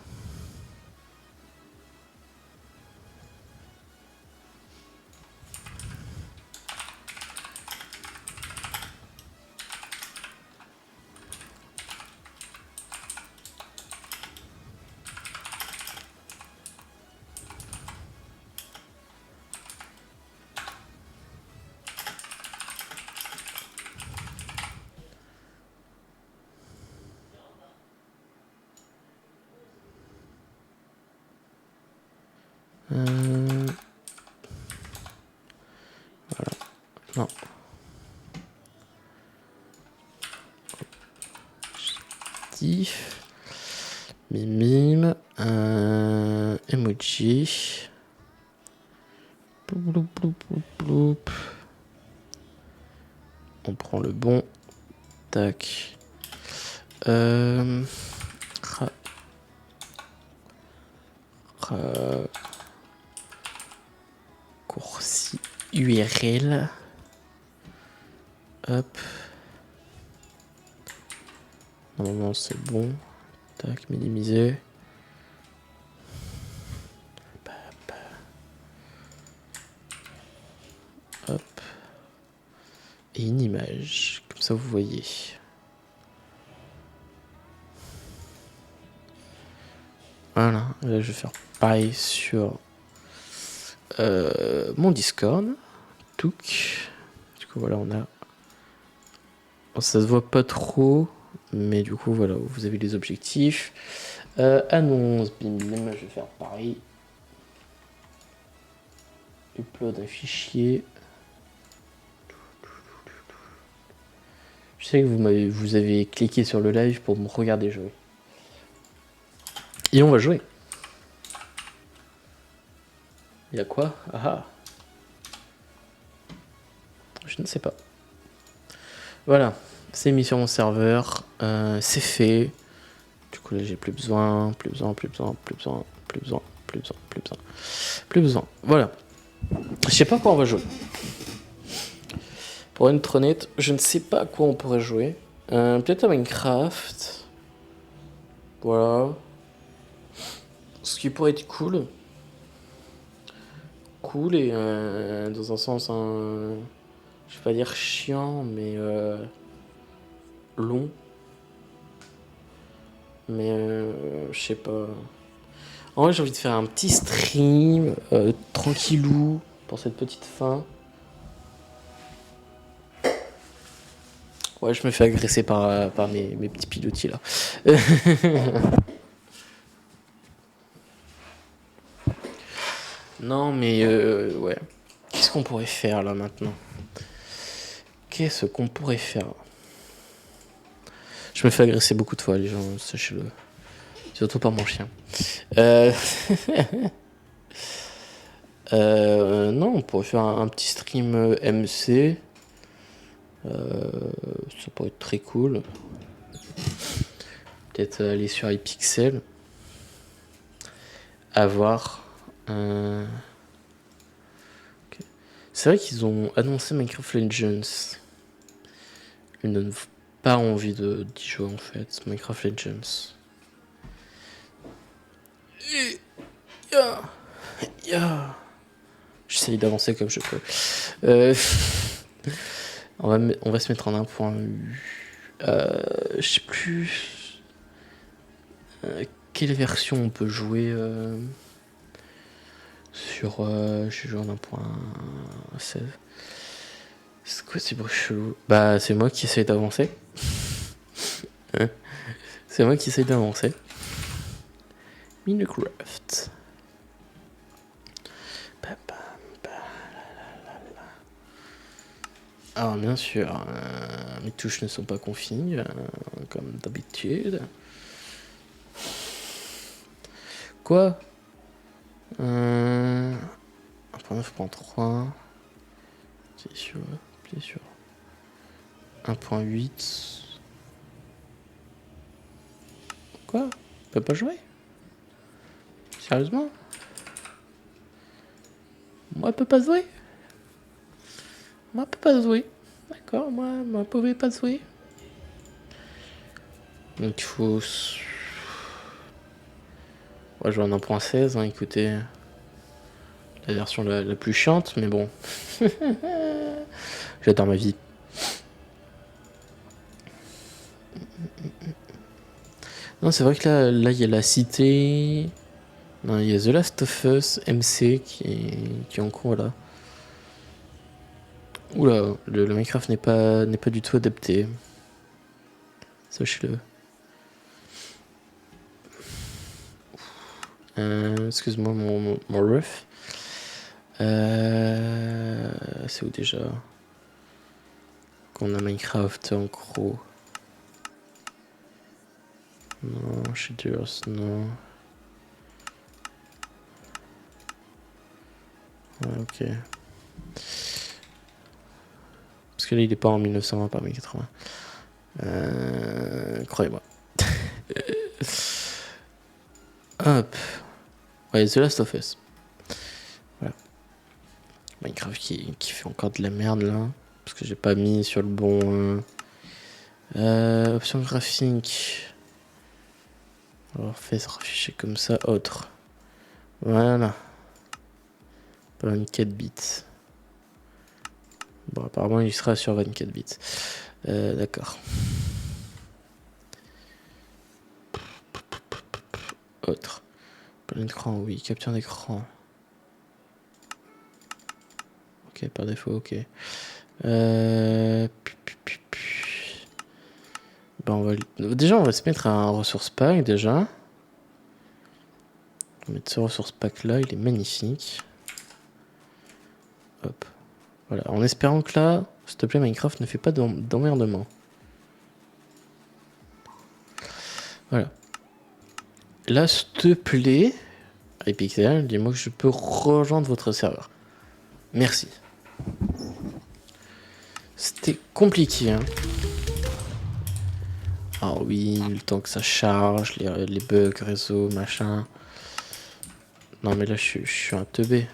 Voilà. Non. Mimime. Emoji. Bloup, bloup, bloup, bloup. On prend le bon. Tac. Raccourci URL. Hop. Normalement c'est bon. Tac, minimiser. Hop. Et une image. Comme ça vous voyez. Voilà. Là je vais faire pareil sur mon Discord. Touc. Du coup voilà on a. Bon, ça se voit pas trop. Mais du coup voilà, vous avez les objectifs. Annonce, bim bim, je vais faire pareil. Upload un fichier. Je sais que vous avez cliqué sur le live pour me regarder jouer. Et on va jouer. Il y a quoi? Ah, je ne sais pas. Voilà, c'est mis sur mon serveur. C'est fait. Du coup là j'ai plus besoin. Voilà. Je sais pas quoi on va jouer. Pour être honnête, je ne sais pas à quoi on pourrait jouer. Peut-être à Minecraft. Voilà. Ce qui pourrait être cool. Cool et dans un sens, je vais pas dire chiant, mais long. Mais je sais pas. En vrai, j'ai envie de faire un petit stream, tranquillou, pour cette petite fin. Ouais, je me fais agresser par mes petits pilotis là. Non, mais ouais. Qu'est-ce qu'on pourrait faire là maintenant? Qu'est-ce qu'on pourrait faire? Je me fais agresser beaucoup de fois, les gens, sachez-le. Surtout par mon chien. Non, on pourrait faire un petit stream MC. Ça pourrait être très cool. Peut-être aller sur iPixel. À voir. Okay. C'est vrai qu'ils ont annoncé Minecraft Legends. Ils ne donnent pas envie d'y jouer en fait. Minecraft Legends. J'essaye d'avancer comme je peux. On va se mettre en 1.8. Je sais plus quelle version on peut jouer sur. Je joue en 1.16. C'est quoi ces bruits chelous? Bah, c'est moi qui essaye d'avancer. C'est moi qui essaye d'avancer. Minecraft. Alors bien sûr, mes touches ne sont pas configs, comme d'habitude. Quoi 1.9.3. C'est sûr, bien sûr. 1.8. Quoi? On peut pas jouer? Sérieusement? Moi, je peux pas jouer? Moi, je peux pas jouer. D'accord, moi, je pouvais pas jouer. Donc, il faut... On va jouer en 1.16, hein, écoutez. La version la plus chiante, mais bon. J'adore ma vie. Non, c'est vrai que là, il y a la cité. Non, il y a The Last of Us MC qui est en cours là. Oula, le Minecraft n'est pas du tout adapté. Sachez-le. Excuse-moi, mon ref. C'est où déjà? Qu'on a Minecraft en gros. Non, Shaders, non. Ouais, ok. Parce que là, il est pas en 1920 par 1080. Croyez-moi. Hop. Ouais, The Last of Us. Voilà. Minecraft qui fait encore de la merde là. Parce que j'ai pas mis sur le bon. Option graphique. Alors, fait afficher comme ça. Autre. Voilà. 24 bits. Bon, apparemment, il sera sur 24 bits. D'accord. Autre. Plein d'écran, oui. Capture d'écran. Ok, par défaut, ok. Bon, déjà, on va se mettre à un ressource pack, déjà. On va mettre ce ressource pack là, il est magnifique. Hop. Voilà, en espérant que là, s'il te plaît, Minecraft ne fait pas d'emmerdement. Voilà. Là, s'il te plaît, Hypixel, dis-moi que je peux rejoindre votre serveur. Merci. C'était compliqué, hein. Ah oui, le temps que ça charge, les bugs, réseau, machin. Non mais là, je suis un teubé.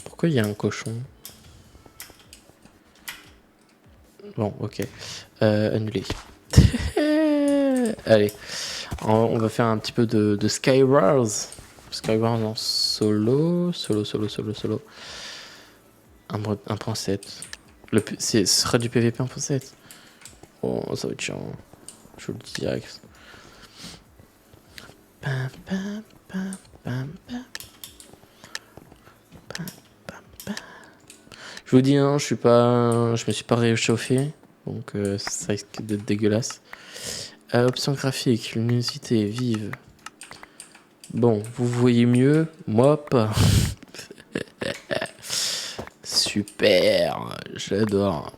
Pourquoi il y a un cochon? Bon, ok. Annulé. Allez. On va faire un petit peu de Skywars. Skywars en solo. Solo. 1.7. Ce sera du PVP 1.7. Oh, ça va être chiant. Je vous le dis direct. Je vous dis, hein, je me suis pas réchauffé. Donc ça risque d'être dégueulasse. Option graphique, luminosité vive. Bon, vous voyez mieux, moi pas. Super, j'adore.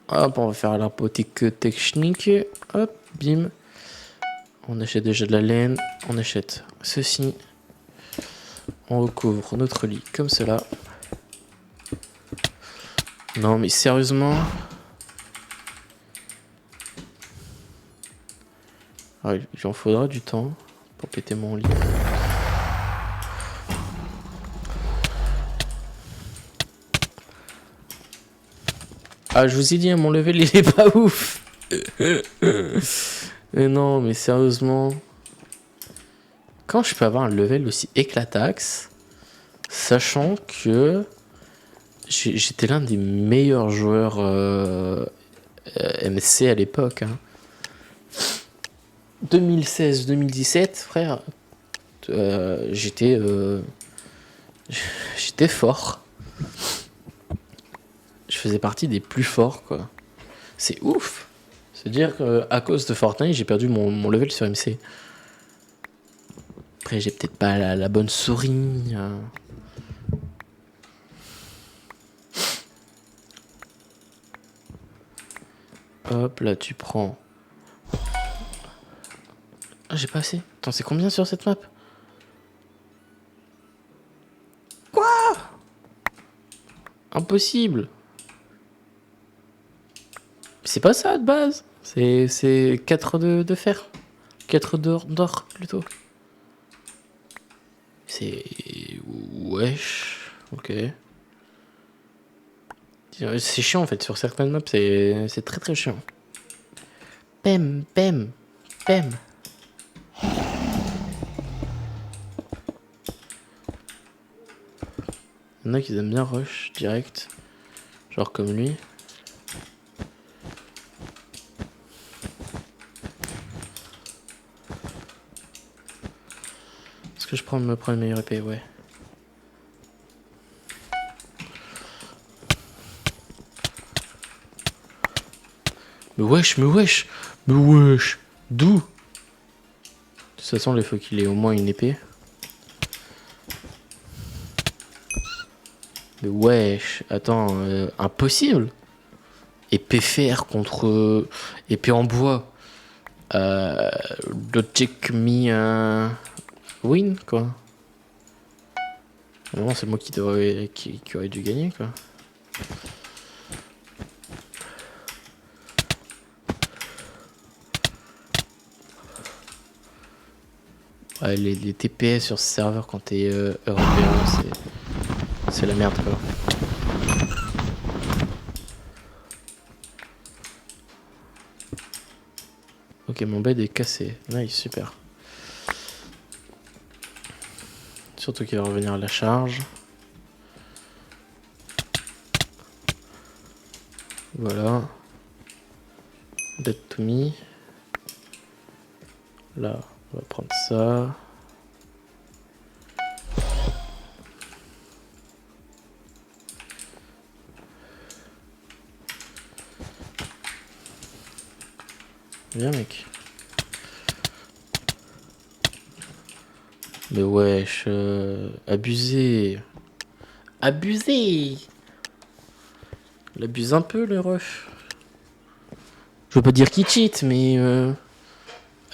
Hop, on va faire la politique technique. Hop, bim. On achète déjà de la laine. On achète ceci. On recouvre notre lit comme cela. Non mais sérieusement. Ah, il en faudra du temps pour péter mon lit. Ah, je vous ai dit, mon level il est pas ouf. Mais non, mais sérieusement. Quand je peux avoir un level aussi éclataxe, sachant que j'étais l'un des meilleurs joueurs MSC à l'époque. Hein. 2016-2017, frère, j'étais fort. Je faisais partie des plus forts, quoi. C'est ouf. C'est-à-dire qu'à cause de Fortnite, j'ai perdu mon level sur MC. Après, j'ai peut-être pas la bonne souris. Hop, là, tu prends... Ah, j'ai pas assez. Attends, c'est combien sur cette map? Quoi? Impossible. C'est pas ça de base. C'est 4 de fer. 4 d'or plutôt. C'est... Wesh. Ok. C'est chiant en fait. Sur certaines maps, c'est très très chiant. Pem. Il y en a qui aiment bien rush direct. Genre comme lui. Est-ce que je prends le meilleur épée? Ouais. Mais wesh. D'où? De toute façon, il faut qu'il ait au moins une épée. Mais wesh, attends, impossible. Épée fer contre épée en bois. Logic me win, quoi. Non, c'est moi qui aurait dû gagner, quoi. Ouais, les TPS sur ce serveur quand t'es européen, c'est la merde, quoi. Ok, mon bed est cassé. Nice, super. Surtout qu'il va revenir à la charge. Voilà. Dead to me. Là, on va prendre ça. Viens, mec. Mais wesh, abusé. Abusé. Il abuse un peu, le ref. Je veux pas dire qu'il cheat, mais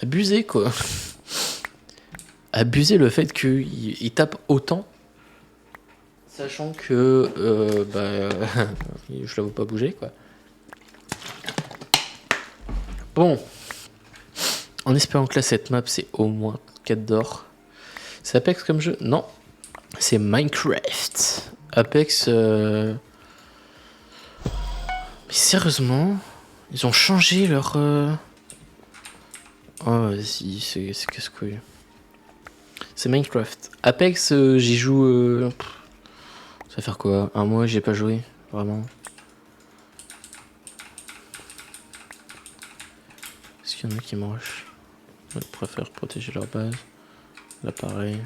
abusé, quoi. Abuser le fait qu'il tape autant, sachant que je la vois pas bouger, quoi. Bon, en espérant que là cette map c'est au moins 4 d'or. C'est Apex comme jeu? Non, c'est Minecraft. Apex, mais sérieusement, ils ont changé leur. Oh vas-y, c'est casse-couille. C'est Minecraft. Apex, j'y joue. Ça va faire quoi? Un mois, j'ai pas joué, vraiment. Est-ce qu'il y en a qui me rush? Ils préfèrent protéger leur base. Là, pareil.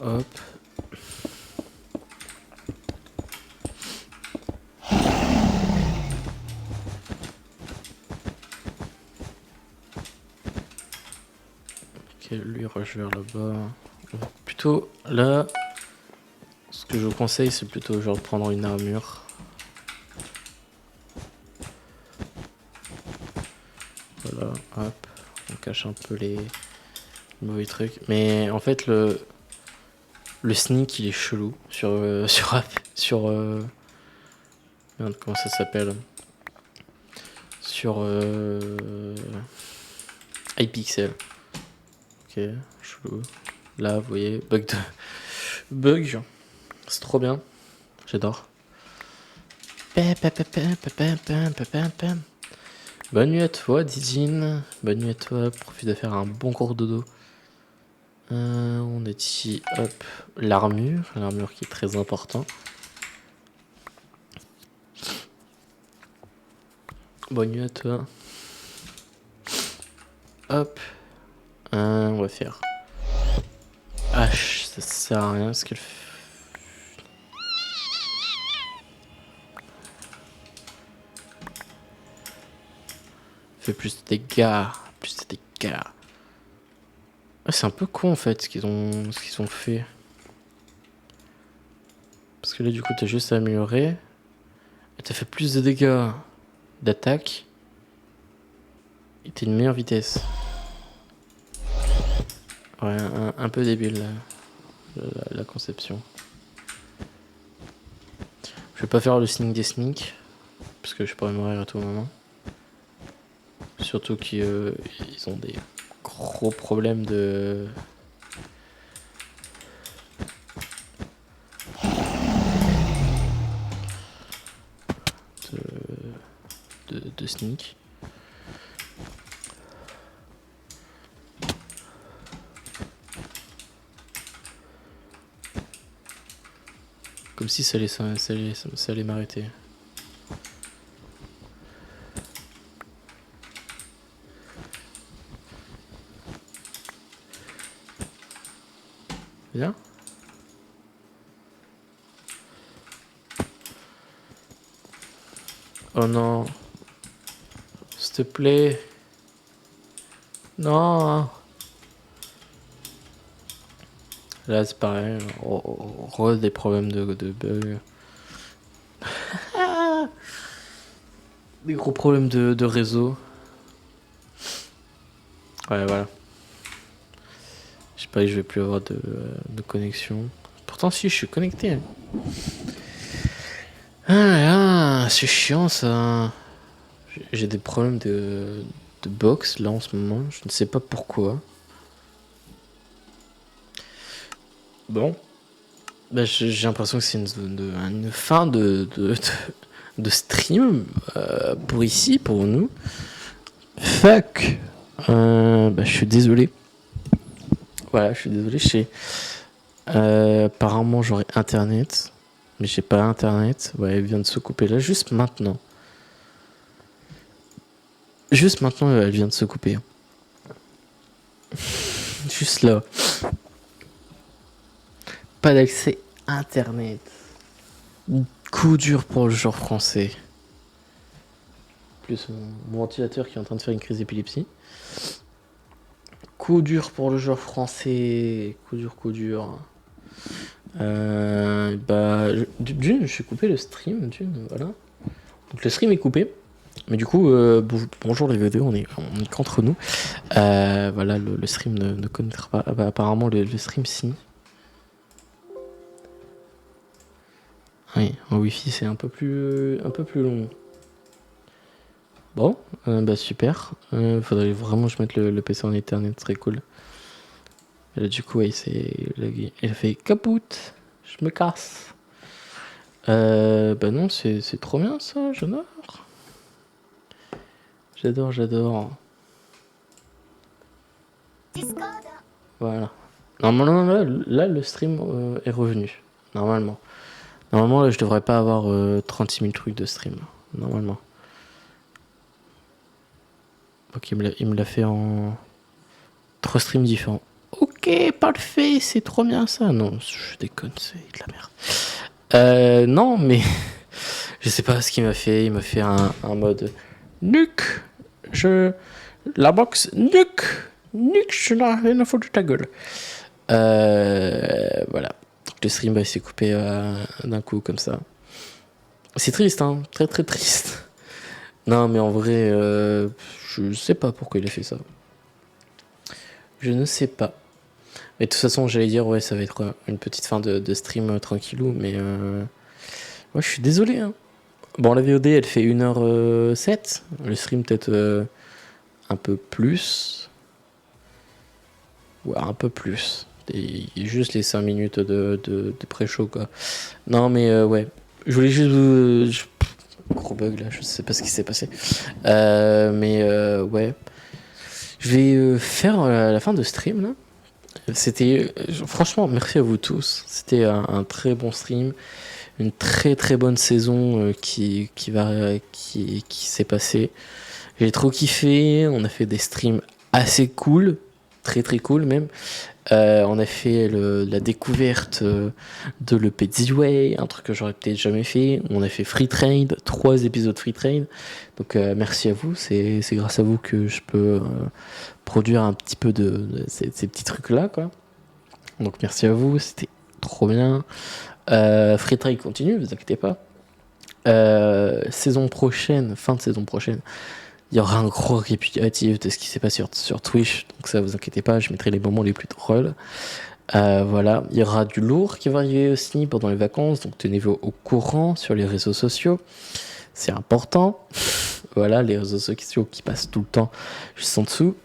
Hop. Ok, lui rush vers là-bas. Plutôt là, ce que je vous conseille, c'est plutôt genre de prendre une armure. Voilà, hop. On cache un peu les mauvais trucs. Mais en fait, le sneak, il est chelou sur merde, comment ça s'appelle? Sur iPixel. Ok, chelou. Là, vous voyez, bug. C'est trop bien. J'adore. Bonne nuit à toi, Didine. Bonne nuit à toi. Profite de faire un bon cours dodo. On est ici, hop, l'armure qui est très important. Bonne nuit à toi. Hop. On va faire H, ça sert à rien parce qu'elle fait plus de dégâts. Ah, c'est un peu con en fait ce qu'ils ont fait. Parce que là du coup t'as juste amélioré. Et t'as fait plus de dégâts d'attaque. Et t'as une meilleure vitesse. Ouais, un peu débile la conception. Je vais pas faire le sneak des sneaks. Parce que je pourrais mourir à tout moment. Surtout qu'ils ont des gros problèmes de sneak. Comme si ça allait m'arrêter. Viens. Oh non. S'il te plaît. Non. Là c'est pareil. Des problèmes de bug. Des gros problèmes de réseau. Ouais, voilà. Je sais pas, je vais plus avoir de connexion. Pourtant, si, je suis connecté. Ah, c'est chiant ça. J'ai des problèmes de box là en ce moment. Je ne sais pas pourquoi. Bon. Bah, j'ai l'impression que c'est une fin de stream pour ici, pour nous. Fuck. Bah, je suis désolé. Voilà, je suis désolé. Apparemment, j'aurai internet. Mais j'ai pas internet. Ouais, elle vient de se couper là, juste maintenant. Juste maintenant, elle vient de se couper. Juste là. Pas d'accès internet. Coup dur pour le genre français. Plus mon ventilateur qui est en train de faire une crise d'épilepsie. Coup dur pour le genre français. Coup dur, coup dur. Bah, je suis coupé le stream, voilà. Donc le stream est coupé. Mais du coup, bonjour les vidéos, on est qu'entre nous. Voilà, le stream ne connaîtra pas. Bah, apparemment, le stream si. Oui, en wifi c'est un peu plus long. Bon, bah super. Faudrait vraiment que je mette le PC en Ethernet, ce serait cool. Et là, du coup, ouais, il a fait capout, je me casse. Bah non, c'est trop bien ça, j'adore. J'adore. Voilà. Normalement, là le stream est revenu. Normalement, là, je devrais pas avoir 36 000 trucs de stream. Normalement. Donc, il me l'a fait en 3 streams différents. Ok, parfait, c'est trop bien ça. Non, je déconne, c'est de la merde. Non, mais je sais pas ce qu'il m'a fait. Il m'a fait un mode nuque. La box nuque. Je n'ai rien à foutre de ta gueule. Voilà. Donc, le stream s'est coupé d'un coup comme ça. C'est triste, hein. Très très triste. Non, mais en vrai, je sais pas pourquoi il a fait ça. Je ne sais pas. Mais de toute façon, j'allais dire, ouais, ça va être une petite fin de stream tranquillou, mais ouais, je suis désolé. Hein. Bon, la VOD, elle fait 1h07. Le stream, peut-être un peu plus. Ouais, un peu plus. Et juste les 5 minutes de pré-show, quoi. Non, mais ouais. Je voulais juste gros bug là, je sais pas ce qui s'est passé. Mais ouais. Je vais faire la fin de stream là. C'était franchement merci à vous tous. C'était un très bon stream, une très très bonne saison qui s'est passée. J'ai trop kiffé. On a fait des streams assez cool, très très cool même. On a fait la découverte de l'EP Z-Way, un truc que j'aurais peut-être jamais fait. On a fait Free Trade, 3 épisodes Free Trade. Donc merci à vous, c'est grâce à vous que je peux produire un petit peu de ces petits trucs-là, quoi. Donc merci à vous, c'était trop bien. Free Trade continue, vous inquiétez pas. Saison prochaine, fin de saison prochaine, il y aura un gros récapitulatif de ce qui s'est passé sur Twitch, donc ça vous inquiétez pas, je mettrai les moments les plus drôles. Voilà, il y aura du lourd qui va arriver aussi pendant les vacances, donc tenez-vous au courant sur les réseaux sociaux, c'est important. Voilà, les réseaux sociaux qui passent tout le temps juste en dessous.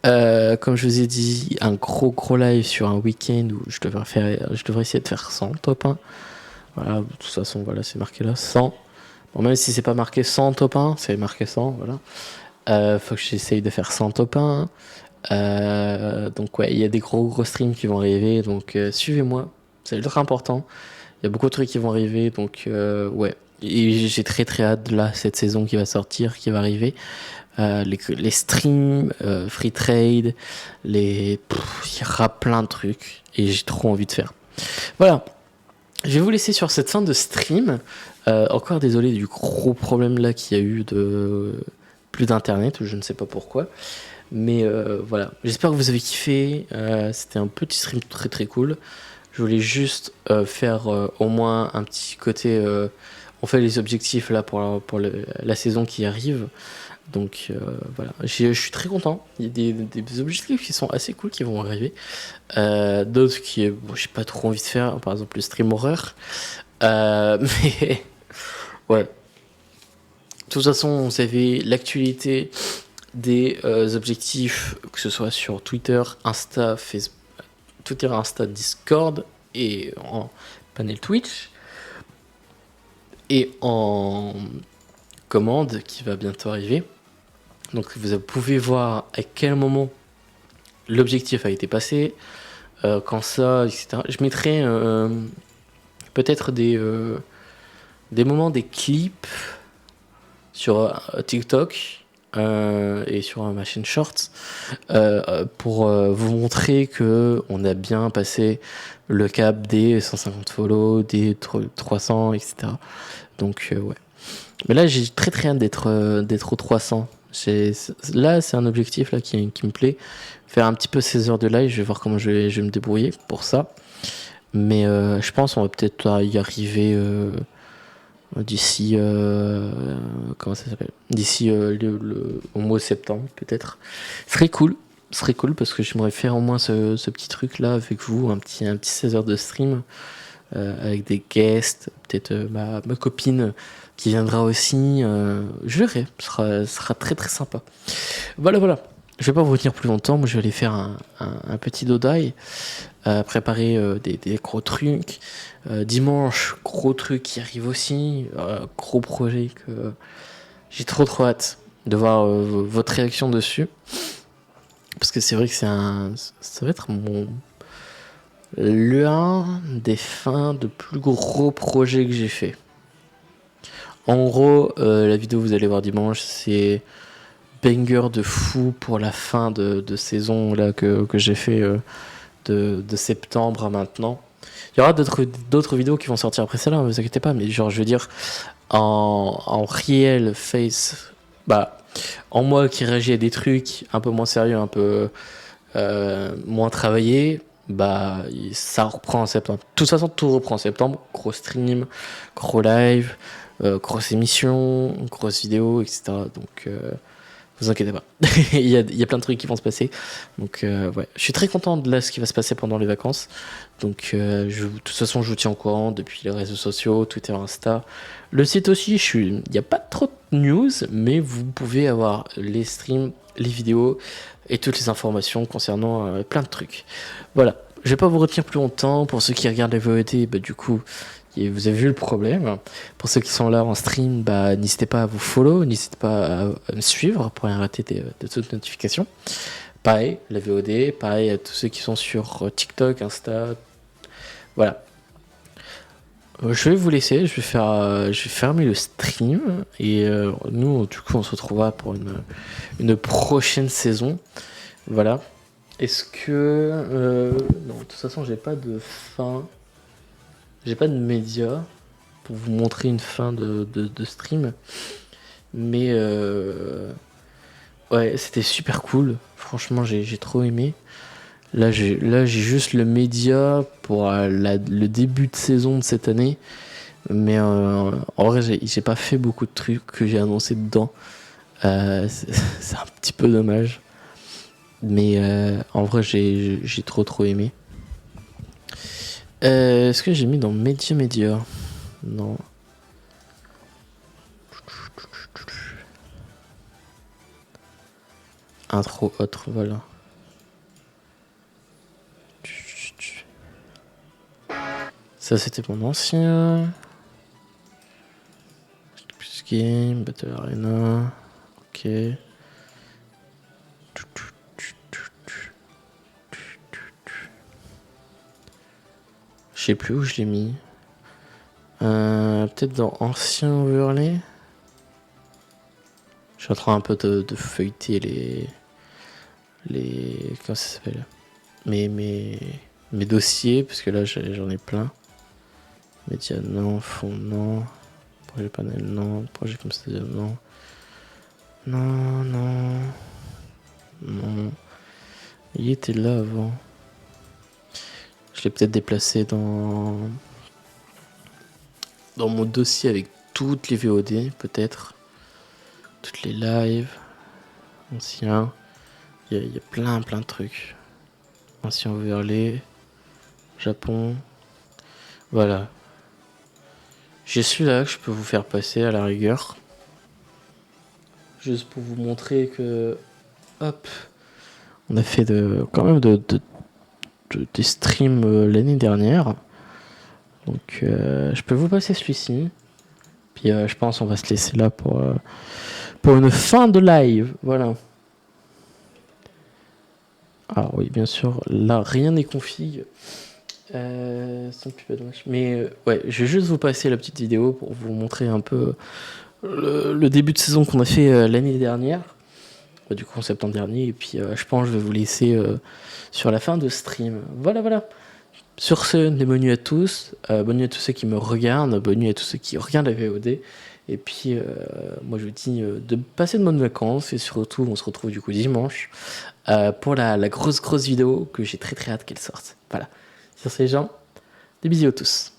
Comme je vous ai dit, un gros live sur un week-end où je devrais essayer de faire 100 top 1. Voilà, de toute façon, voilà, c'est marqué là, 100. Bon, même si c'est pas marqué 100 top 1, c'est marqué 100, voilà. Faut que j'essaye de faire 100 top 1. Donc ouais, il y a des gros streams qui vont arriver, donc suivez-moi, c'est ultra important. Il y a beaucoup de trucs qui vont arriver, donc ouais. Et j'ai très très hâte de là, cette saison qui va sortir, qui va arriver. Les streams, free trade, il y aura plein de trucs, et j'ai trop envie de faire. Voilà. Je vais vous laisser sur cette fin de stream. Encore désolé du gros problème là qu'il y a eu de plus d'internet, je ne sais pas pourquoi. Mais voilà, j'espère que vous avez kiffé. C'était un petit stream très très cool. Je voulais juste faire au moins un petit côté on fait les objectifs là pour la saison qui arrive. Donc voilà, je suis très content. Il y a des objectifs qui sont assez cool qui vont arriver. D'autres qui, bon, j'ai pas trop envie de faire, par exemple le stream horreur. Mais ouais. De toute façon, on savait l'actualité des objectifs, que ce soit sur Twitter, Insta, Facebook, Twitter, Insta, Discord et en panel Twitch et en commande qui va bientôt arriver. Donc vous pouvez voir à quel moment l'objectif a été passé, quand ça, etc. Je mettrai peut-être des moments, des clips sur TikTok et sur ma chaîne Shorts pour vous montrer que on a bien passé le cap des 150 follow, des 300, etc. Donc ouais. Mais là, j'ai très très hâte d'être aux 300. Là, c'est un objectif là, qui me plaît. Faire un petit peu 16 heures de live, je vais voir comment je vais me débrouiller pour ça. Mais je pense qu'on va peut-être y arriver d'ici... comment ça s'appelle ? D'ici au mois de septembre, peut-être. Ce serait cool parce que j'aimerais faire au moins ce petit truc là avec vous, un petit 16 heures de stream avec des guests, peut-être ma copine qui viendra aussi. Je verrai, ce sera très très sympa. Voilà. Je vais pas vous retenir plus longtemps. Moi, je vais aller faire un petit dodai, préparer des gros trucs. Dimanche, gros truc qui arrive aussi. Gros projet que j'ai trop hâte de voir votre réaction dessus. Parce que c'est vrai que ça va être l'un des fins de plus gros projets que j'ai fait. En gros, la vidéo que vous allez voir dimanche, c'est banger de fou pour la fin de saison là que j'ai fait de septembre à maintenant. Il y aura d'autres vidéos qui vont sortir après celle-là, ne vous inquiétez pas, mais genre je veux dire en réel face, bah en moi qui réagis à des trucs un peu moins sérieux, un peu moins travaillés, bah ça reprend en septembre. De toute façon, tout reprend en septembre. Gros stream, gros live, grosse émission, grosse vidéo, etc. Donc vous inquiétez pas, il y a plein de trucs qui vont se passer. Donc ouais, je suis très content de là ce qui va se passer pendant les vacances. Donc de toute façon, je vous tiens au courant depuis les réseaux sociaux, Twitter, Insta. Le site aussi, il n'y a pas trop de news, mais vous pouvez avoir les streams, les vidéos et toutes les informations concernant plein de trucs. Voilà, je vais pas vous retenir plus longtemps. Pour ceux qui regardent les VOD, bah, du coup, vous avez vu le problème. Pour ceux qui sont là en stream, bah, n'hésitez pas à vous follow, n'hésitez pas à me suivre pour rien rater de toutes les notifications. Pareil, la VOD, pareil à tous ceux qui sont sur TikTok, Insta. Voilà. Je vais vous laisser, je vais fermer le stream et nous, du coup, on se retrouvera pour une prochaine saison. Voilà. Est-ce que... non, de toute façon, j'ai pas de fin. J'ai pas de média pour vous montrer une fin de stream. Mais ouais, c'était super cool. Franchement, j'ai trop aimé. Là, j'ai juste le média pour le début de saison de cette année. Mais en vrai, j'ai pas fait beaucoup de trucs que j'ai annoncé dedans. C'est un petit peu dommage. Mais en vrai, j'ai trop aimé. Est-ce que j'ai mis dans média? Non. Intro autre, voilà. Ça, c'était mon ancien. Plus game, Battle Arena. Ok. Je sais plus où je l'ai mis. Peut-être dans ancien overlay. Je suis en train un peu de feuilleter les comment ça s'appelle, mes dossiers, parce que là j'en ai plein. Média non, fond non, projet panel non, projet comme ça non, non, il était là avant. Je l'ai peut-être déplacé dans mon dossier avec toutes les VOD, peut-être. Toutes les lives. Anciens. Il y a plein de trucs. Ancien overlay. Japon. Voilà. J'ai celui-là que je peux vous faire passer à la rigueur. Juste pour vous montrer que... Hop. On a fait quand même des streams l'année dernière. Donc je peux vous passer celui-ci. Puis je pense on va se laisser là pour une fin de live. Voilà. Alors oui, bien sûr, là rien n'est config. C'est un petit peu dommage. Mais ouais, je vais juste vous passer la petite vidéo pour vous montrer un peu le début de saison qu'on a fait l'année dernière. Du coup en septembre dernier. Et puis je pense que je vais vous laisser sur la fin de stream. Voilà. Sur ce, bonne nuit à tous. Bonne nuit à tous ceux qui me regardent. Bonne nuit à tous ceux qui regardent la VOD. Et puis moi je vous dis de passer de bonnes vacances. Et surtout on se retrouve du coup dimanche pour la grosse vidéo que j'ai très hâte qu'elle sorte. Voilà. Sur ces gens, des bisous à tous.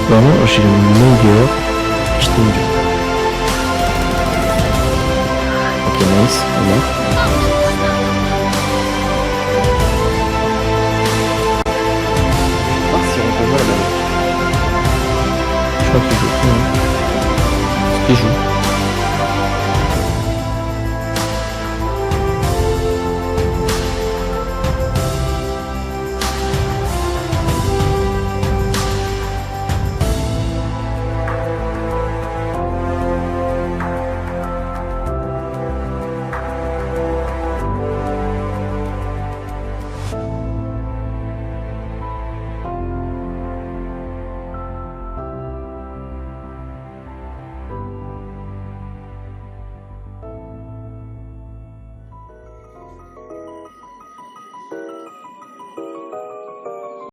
Vraiment, j'ai une longueur qui tombe bien. Ok, nice, voilà. Je vais voir si on peut voir là. Je crois qu'il joue. Il joue.